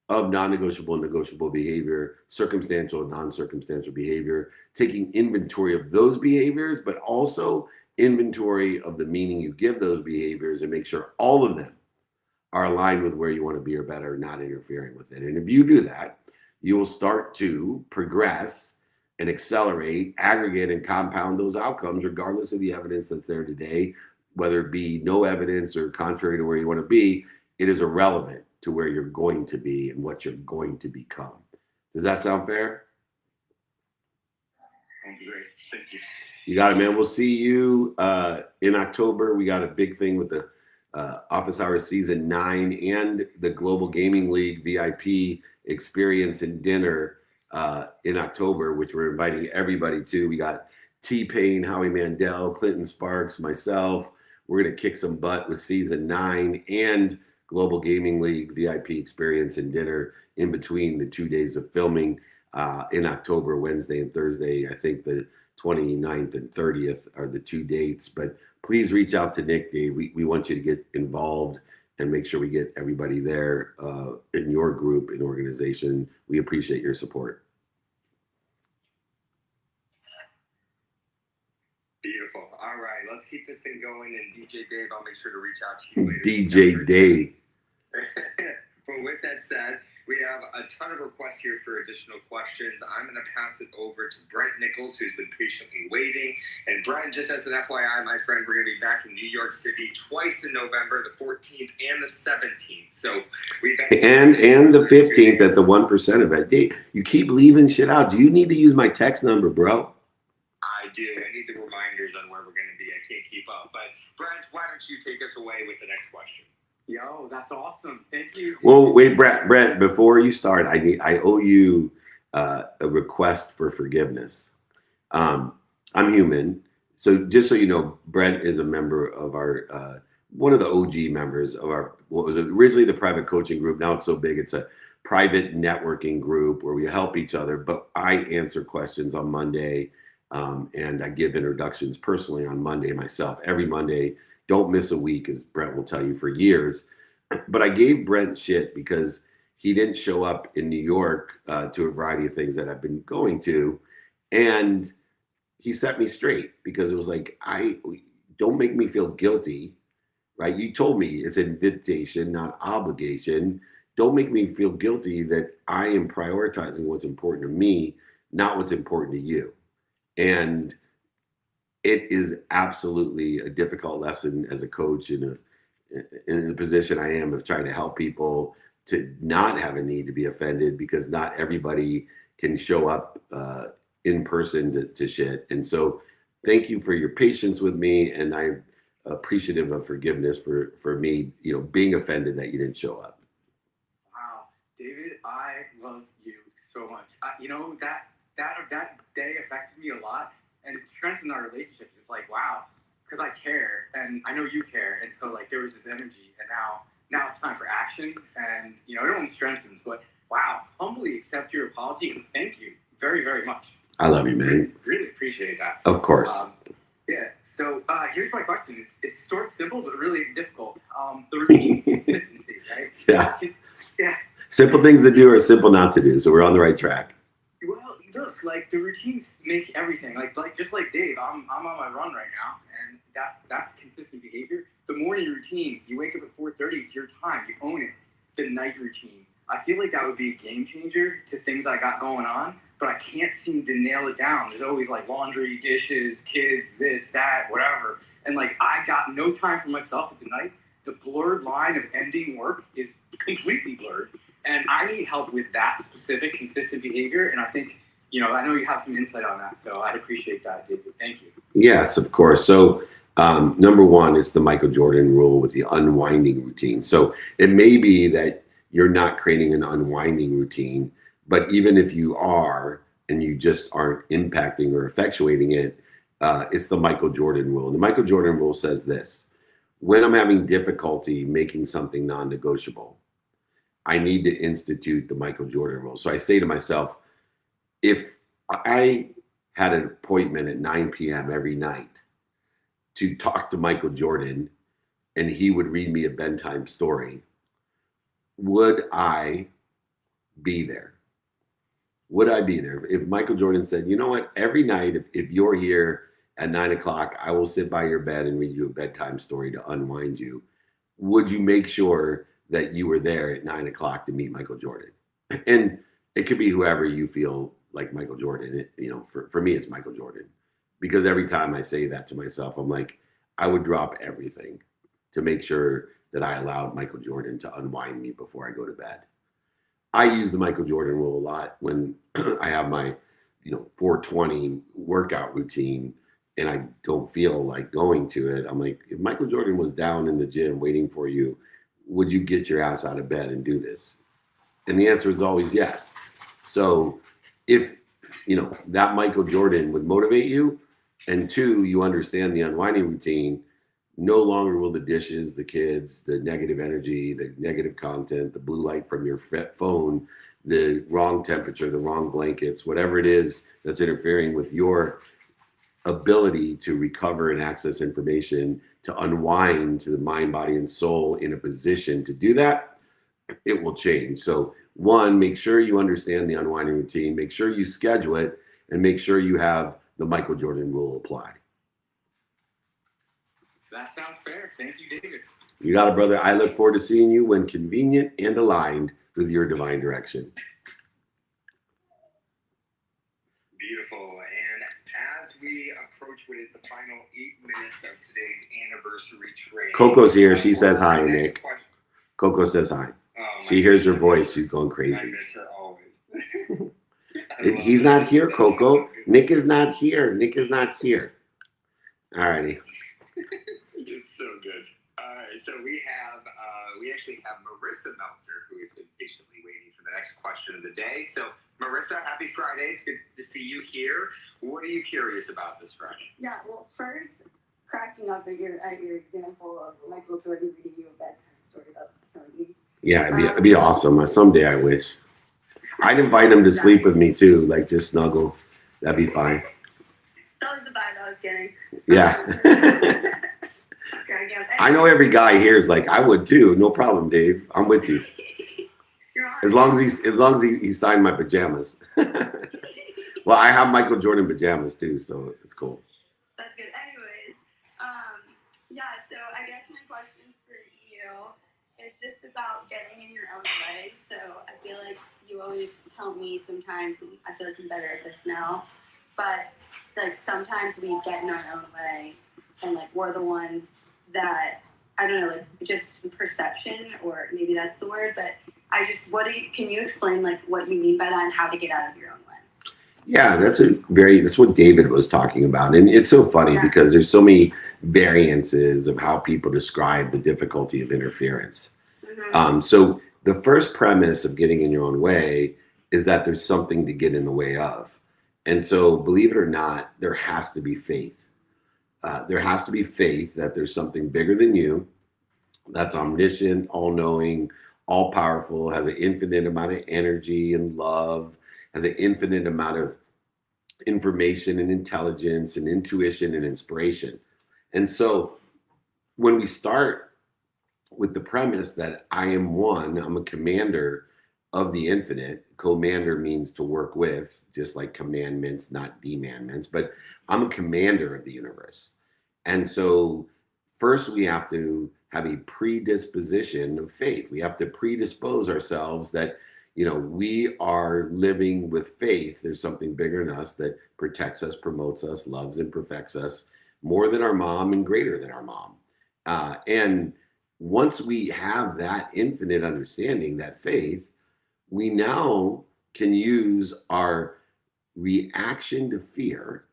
of non-negotiable and negotiable behavior, circumstantial and non-circumstantial behavior, taking inventory of those behaviors, but also inventory of the meaning you give those behaviors, and make sure all of them are aligned with where you want to be or better, not interfering with it. And if you do that, you will start to progress and accelerate, aggregate, and compound those outcomes, regardless of the evidence that's there today, whether it be no evidence or contrary to where you want to be. it is irrelevant to where you're going to be and what you're going to become. Does that sound fair? Sounds great. Thank you. You got it, man. We'll see you in October. We got a big thing with the Office Hours Season 9 and the Global Gaming League VIP experience and dinner in October, which we're inviting everybody to. We got T-Pain, Howie Mandel, Clinton Sparks, myself. We're going to kick some butt with Season 9 and Global Gaming League VIP experience and dinner in between the 2 days of filming in October, Wednesday and Thursday. I think the 29th and 30th are the 2 dates, but please reach out to Nick, Dave. We want you to get involved and make sure we get everybody there in your group and organization. We appreciate your support. Beautiful. All right, let's keep this thing going. And DJ Dave, I'll make sure to reach out to you later. DJ Dave. But with that said, we have a ton of requests here for additional questions. I'm going to pass it over to Brent Nichols, who's been patiently waiting. And Brent, just as an FYI, my friend, we're going to be back in New York City twice in November, the 14th and the 17th. So we've and the 15th at the 1% event. Dave, you keep leaving shit out. Do you need to use my text number, bro? I do. I need the reminders on where we're going to be. I can't keep up. But Brent, why don't you take us away with the next question? Yo, that's awesome. Thank you. Well, wait, Brent, before you start, I owe you a request for forgiveness. I'm human. So just so you know, Brent is a member of our, one of the OG members of our, what was originally the private coaching group. Now it's so big, it's a private networking group where we help each other, but I answer questions on Monday and I give introductions personally on Monday myself. Every Monday, don't miss a week, as Brent will tell you for years. But I gave Brent shit because he didn't show up in New York to a variety of things that I've been going to. And he set me straight because it was like, don't make me feel guilty, right? You told me it's an invitation, not obligation. Don't make me feel guilty that I am prioritizing what's important to me, not what's important to you. And it is absolutely a difficult lesson as a coach in the position I am of trying to help people to not have a need to be offended, because not everybody can show up in person to shit. And so thank you for your patience with me. And I'm appreciative of forgiveness for me, being offended that you didn't show up. Wow. David, I love you so much. That day affected me a lot. And it strengthened our relationship. It's like, wow, because I care and I know you care. And so like there was this energy, and now it's time for action. And it only strengthens, but wow, humbly accept your apology and thank you very, very much. I love you, man. Really appreciate that. Of course. Yeah. So here's my question. It's sort of simple, but really difficult. The routine consistency, right? Yeah. Yeah. Simple things to do are simple not to do. So we're on the right track. Well, look, like the routines make everything. Like just like Dave, I'm on my run right now, and that's consistent behavior. The morning routine, you wake up at 4:30, it's your time, you own it. The night routine, I feel like that would be a game changer to things I got going on, but I can't seem to nail it down. There's always like laundry, dishes, kids, this, that, whatever, and like I got no time for myself at the night. The blurred line of ending work is completely blurred, and I need help with that specific consistent behavior. And I think, I know you have some insight on that, so I'd appreciate that, David. Thank you. Yes, of course. So number one is the Michael Jordan rule with the unwinding routine. So it may be that you're not creating an unwinding routine, but even if you are and you just aren't impacting or effectuating it, it's the Michael Jordan rule. The Michael Jordan rule says this: when I'm having difficulty making something non-negotiable, I need to institute the Michael Jordan rule. So I say to myself, if I had an appointment at 9 p.m. every night to talk to Michael Jordan and he would read me a bedtime story, would I be there? Would I be there? If Michael Jordan said, you know what, every night, if you're here at 9 o'clock, I will sit by your bed and read you a bedtime story to unwind you, would you make sure that you were there at 9 o'clock to meet Michael Jordan? And it could be whoever you feel like Michael Jordan. For me, it's Michael Jordan, because every time I say that to myself, I'm like, I would drop everything to make sure that I allowed Michael Jordan to unwind me before I go to bed. I use the Michael Jordan rule a lot when I have my 420 workout routine and I don't feel like going to it. I'm like, if Michael Jordan was down in the gym waiting for you, would you get your ass out of bed and do this? And the answer is always yes. So if, that Michael Jordan would motivate you, and 2, you understand the unwinding routine, no longer will the dishes, the kids, the negative energy, the negative content, the blue light from your phone, the wrong temperature, the wrong blankets, whatever it is that's interfering with your ability to recover and access information, to unwind to the mind, body, and soul in a position to do that, it will change. So 1, make sure you understand the unwinding routine, make sure you schedule it, and make sure you have the Michael Jordan rule apply. That sounds fair. Thank you, David. You got it, brother. I look forward to seeing you when convenient and aligned with your divine direction. Beautiful. And as we approach what is the final 8 minutes of today's anniversary trade, Coco's here. She says hi, Nick. Coco says hi. She hears your voice. She's going crazy. I miss her always. He's not here, Coco. Nick is not here. Nick is not here. All righty. It's so good. All right, so we actually have Marissa Meltzer, who has been patiently waiting for the next question of the day. So, Marissa, happy Friday. It's good to see you here. What are you curious about this Friday? Yeah, well, first, cracking up at your example of Michael Jordan reading you a bedtime story. That was kind of neat. Yeah, it'd be awesome. Someday I wish. I'd invite him to sleep with me too, like just snuggle. That'd be fine. That was the vibe I was getting. Yeah. I know every guy here is like, I would too. No problem, Dave. I'm with you. As long as he signed my pajamas. Well, I have Michael Jordan pajamas too, so it's cool. That's good. Anyways, yeah. So I guess my question for you is just about getting in your own way. So I feel like you always tell me sometimes, and I feel like I'm better at this now, but like sometimes we get in our own way, and like we're the ones that, I don't know, like just perception, or maybe that's the word, but can you explain like what you mean by that and how to get out of your own way? Yeah, that's what David was talking about. And it's so funny because there's so many variances of how people describe the difficulty of interference. Mm-hmm. So the first premise of getting in your own way is that there's something to get in the way of. And so believe it or not, there has to be faith. There has to be faith that there's something bigger than you, that's omniscient, all-knowing, all-powerful, has an infinite amount of energy and love, has an infinite amount of information and intelligence and intuition and inspiration. And so when we start with the premise that I am one, I'm a commander of the infinite. Commander means to work with, just like commandments, not demandments, but I'm a commander of the universe. And so first we have to have a predisposition of faith. We have to predispose ourselves that, we are living with faith. There's something bigger than us that protects us, promotes us, loves and perfects us more than our mom and greater than our mom. And once we have that infinite understanding, that faith, we now can use our reaction to fear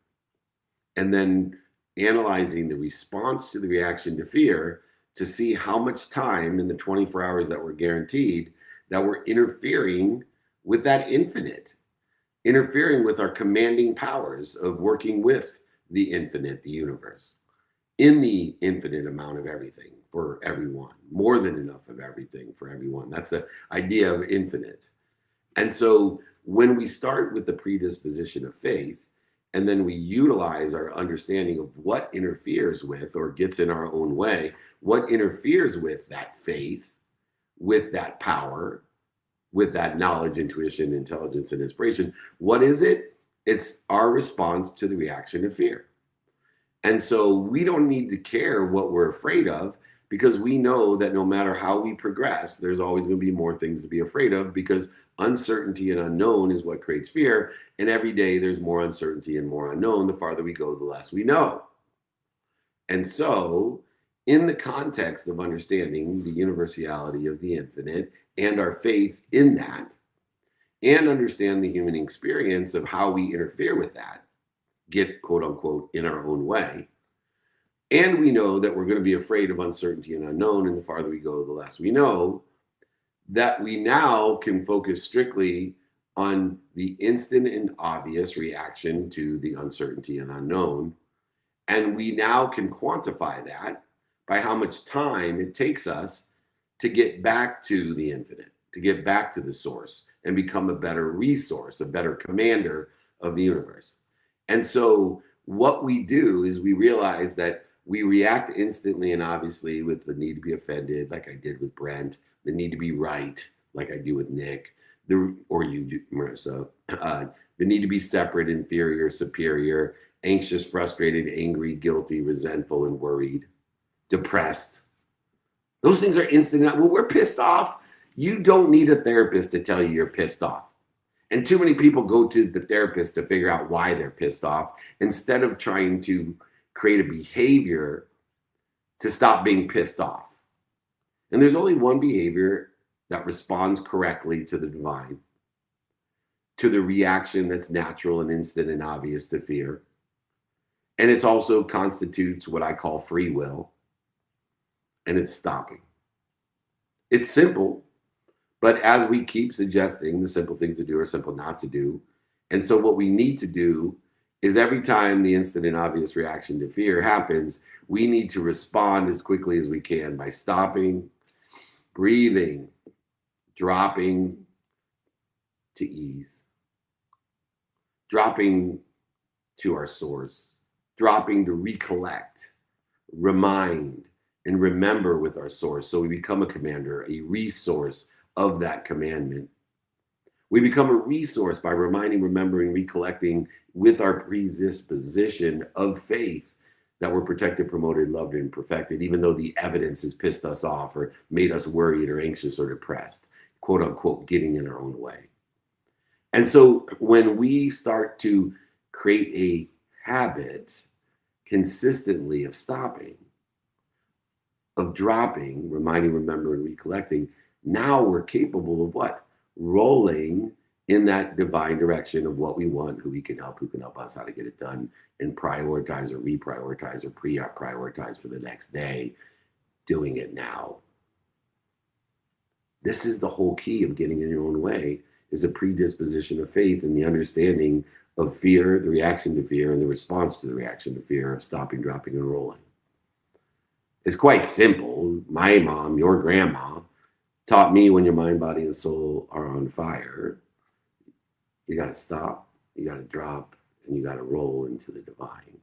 and then analyzing the response to the reaction to fear to see how much time in the 24 hours that we're guaranteed that we're interfering with that infinite, interfering with our commanding powers of working with the infinite, the universe, in the infinite amount of everything for everyone, more than enough of everything for everyone. That's the idea of infinite. And so when we start with the predisposition of faith, and then we utilize our understanding of what interferes with or gets in our own way, what interferes with that faith, with that power, with that knowledge, intuition, intelligence, and inspiration. What is it? It's our response to the reaction of fear. And so we don't need to care what we're afraid of, because we know that no matter how we progress, there's always going to be more things to be afraid of, because uncertainty and unknown is what creates fear. And every day there's more uncertainty and more unknown. The farther we go, the less we know. And so in the context of understanding the universality of the infinite and our faith in that, and understand the human experience of how we interfere with that, get quote unquote in our own way. And we know that we're going to be afraid of uncertainty and unknown, and the farther we go, the less we know, that we now can focus strictly on the instant and obvious reaction to the uncertainty and unknown. And we now can quantify that by how much time it takes us to get back to the infinite, to get back to the source and become a better resource, a better commander of the universe. And so what we do is we realize that we react instantly and obviously with the need to be offended, like I did with Brent, the need to be right, like I do with Nick, or you do, Marissa, the need to be separate, inferior, superior, anxious, frustrated, angry, guilty, resentful, and worried, depressed. Those things are instant. When we're pissed off, you don't need a therapist to tell you you're pissed off. And too many people go to the therapist to figure out why they're pissed off instead of trying to create a behavior to stop being pissed off. And there's only one behavior that responds correctly to the divine, to the reaction that's natural and instant and obvious to fear. And it also constitutes what I call free will, and it's stopping. It's simple, but as we keep suggesting, the simple things to do are simple not to do. And so what we need to do is every time the instant and obvious reaction to fear happens, we need to respond as quickly as we can by stopping, breathing, dropping to ease, dropping to our source, dropping to recollect, remind, and remember with our source. So we become a commander, a resource of that commandment. We become a resource by reminding, remembering, recollecting with our predisposition of faith that we're protected, promoted, loved, and perfected, even though the evidence has pissed us off or made us worried or anxious or depressed, quote unquote, getting in our own way. And so when we start to create a habit consistently of stopping, of dropping, reminding, remembering, recollecting, now we're capable of what? Rolling in that divine direction of what we want, who we can help, who can help us, how to get it done, and prioritize or reprioritize or pre-prioritize for the next day, doing it now. This is the whole key of getting in your own way, is a predisposition of faith and the understanding of fear, the reaction to fear, and the response to the reaction to fear of stopping, dropping, and rolling. It's quite simple. My mom, your grandma, taught me when your mind, body, and soul are on fire, you got to stop, you got to drop, and you got to roll into the divine.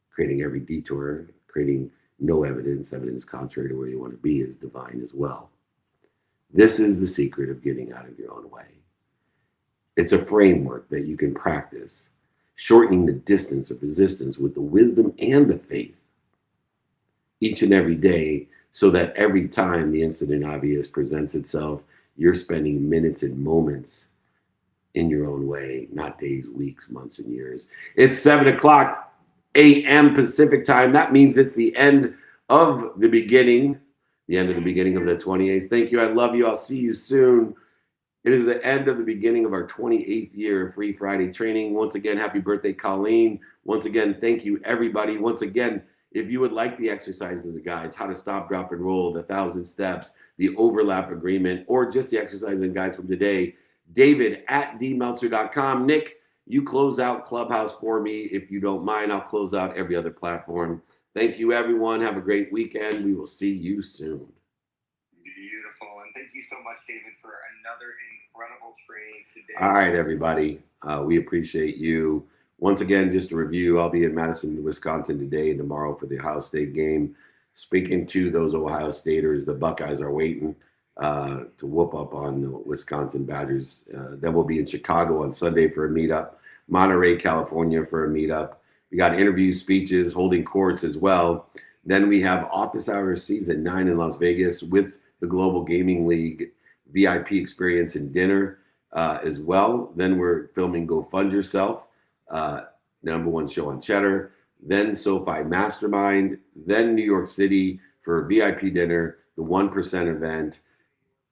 Creating every detour, creating no evidence contrary to where you want to be is divine as well. This is the secret of getting out of your own way. It's a framework that you can practice, shortening the distance of resistance with the wisdom and the faith each and every day, so that every time the instant obvious presents itself, you're spending minutes and moments in your own way, not days, weeks, months, and years. It's 7:00 a.m. Pacific time. That means it's the end of the beginning, the beginning of the 28th. Thank you. I love you. I'll see you soon. It is the end of the beginning of our 28th year of Free Friday training. Once again, happy birthday, Colleen. Once again, thank you, everybody. Once again, if you would like the exercises and the guides, how to stop, drop, and roll, the 1,000 steps, the overlap agreement, or just the exercise and guides from today, David at dmeltzer.com. Nick, you close out Clubhouse for me. If you don't mind, I'll close out every other platform. Thank you, everyone. Have a great weekend. We will see you soon. Beautiful. And thank you so much, David, for another incredible training today. All right, everybody. We appreciate you. Once again, just a review, I'll be in Madison, Wisconsin today and tomorrow for the Ohio State game. Speaking to those Ohio Staters, the Buckeyes are waiting to whoop up on the Wisconsin Badgers. Then we'll be in Chicago on Sunday for a meetup, Monterey, California for a meetup. We got interviews, speeches, holding courts as well. Then we have Office Hours Season 9 in Las Vegas with the Global Gaming League VIP experience and dinner as well. Then we're filming Go Fund Yourself, the #1 show on Cheddar. then SoFi Mastermind, then New York City for a VIP dinner, the 1% event,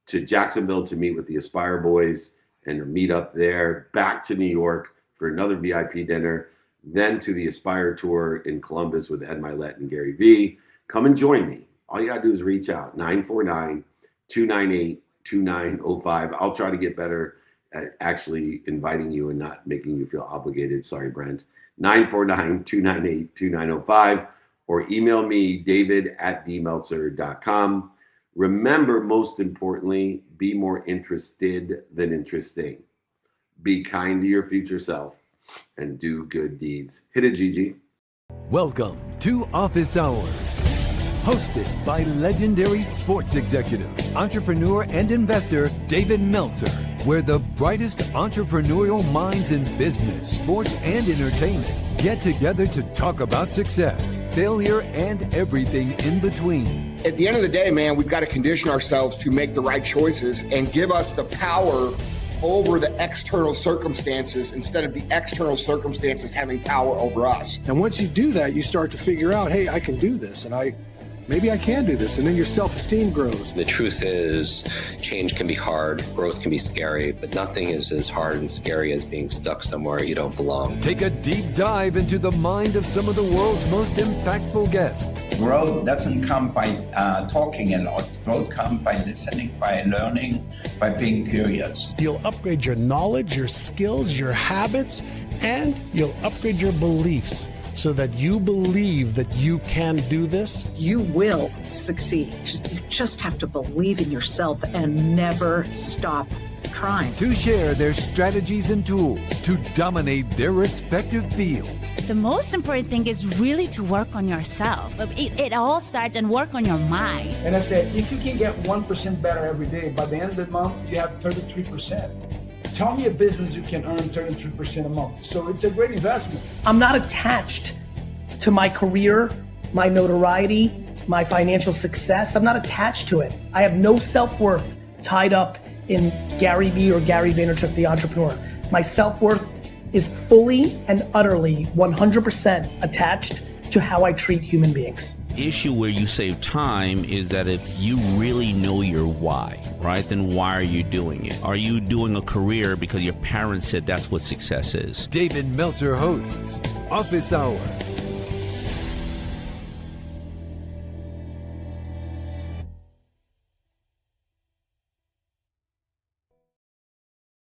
to Jacksonville to meet with the Aspire Boys and a meetup there, back to New York for another VIP dinner, then to the Aspire Tour in Columbus with Ed Milet and Gary Vee. Come and join me. All you got to do is reach out, 949-298-2905. I'll try to get better at actually inviting you and not making you feel obligated. Sorry, Brent. 949-298-2905, or email me, david@dmeltzer.com. Remember, most importantly, be more interested than interesting. Be kind to your future self and do good deeds. Hit it, Gigi. Welcome to Office Hours, hosted by legendary sports executive, entrepreneur, and investor David Meltzer, where the brightest entrepreneurial minds in business, sports, and entertainment get together to talk about success, failure, and everything in between. At the end of the day, man, we've got to condition ourselves to make the right choices and give us the power over the external circumstances instead of the external circumstances having power over us. And once you do that, you start to figure out, hey, I can do this, and maybe I can do this, and then your self-esteem grows. The truth is, change can be hard, growth can be scary, but nothing is as hard and scary as being stuck somewhere you don't belong. Take a deep dive into the mind of some of the world's most impactful guests. Growth doesn't come by talking a lot. Growth comes by listening, by learning, by being curious. You'll upgrade your knowledge, your skills, your habits, and you'll upgrade your beliefs so that you believe that you can do this. You will succeed. You just have to believe in yourself and never stop trying. To share their strategies and tools to dominate their respective fields. The most important thing is really to work on yourself. It all starts and work on your mind. And I said, if you can get 1% better every day, by the end of the month, you have 33%. Tell me a business you can earn 33% a month. So it's a great investment. I'm not attached to my career, my notoriety, my financial success. I'm not attached to it. I have no self-worth tied up in Gary Vee or Gary Vaynerchuk, the entrepreneur. My self-worth is fully and utterly 100% attached to how I treat human beings. Issue where you save time is that if you really know your why, right, then why are you doing it? Are you doing a career because your parents said that's what success is? David Meltzer hosts Office Hours.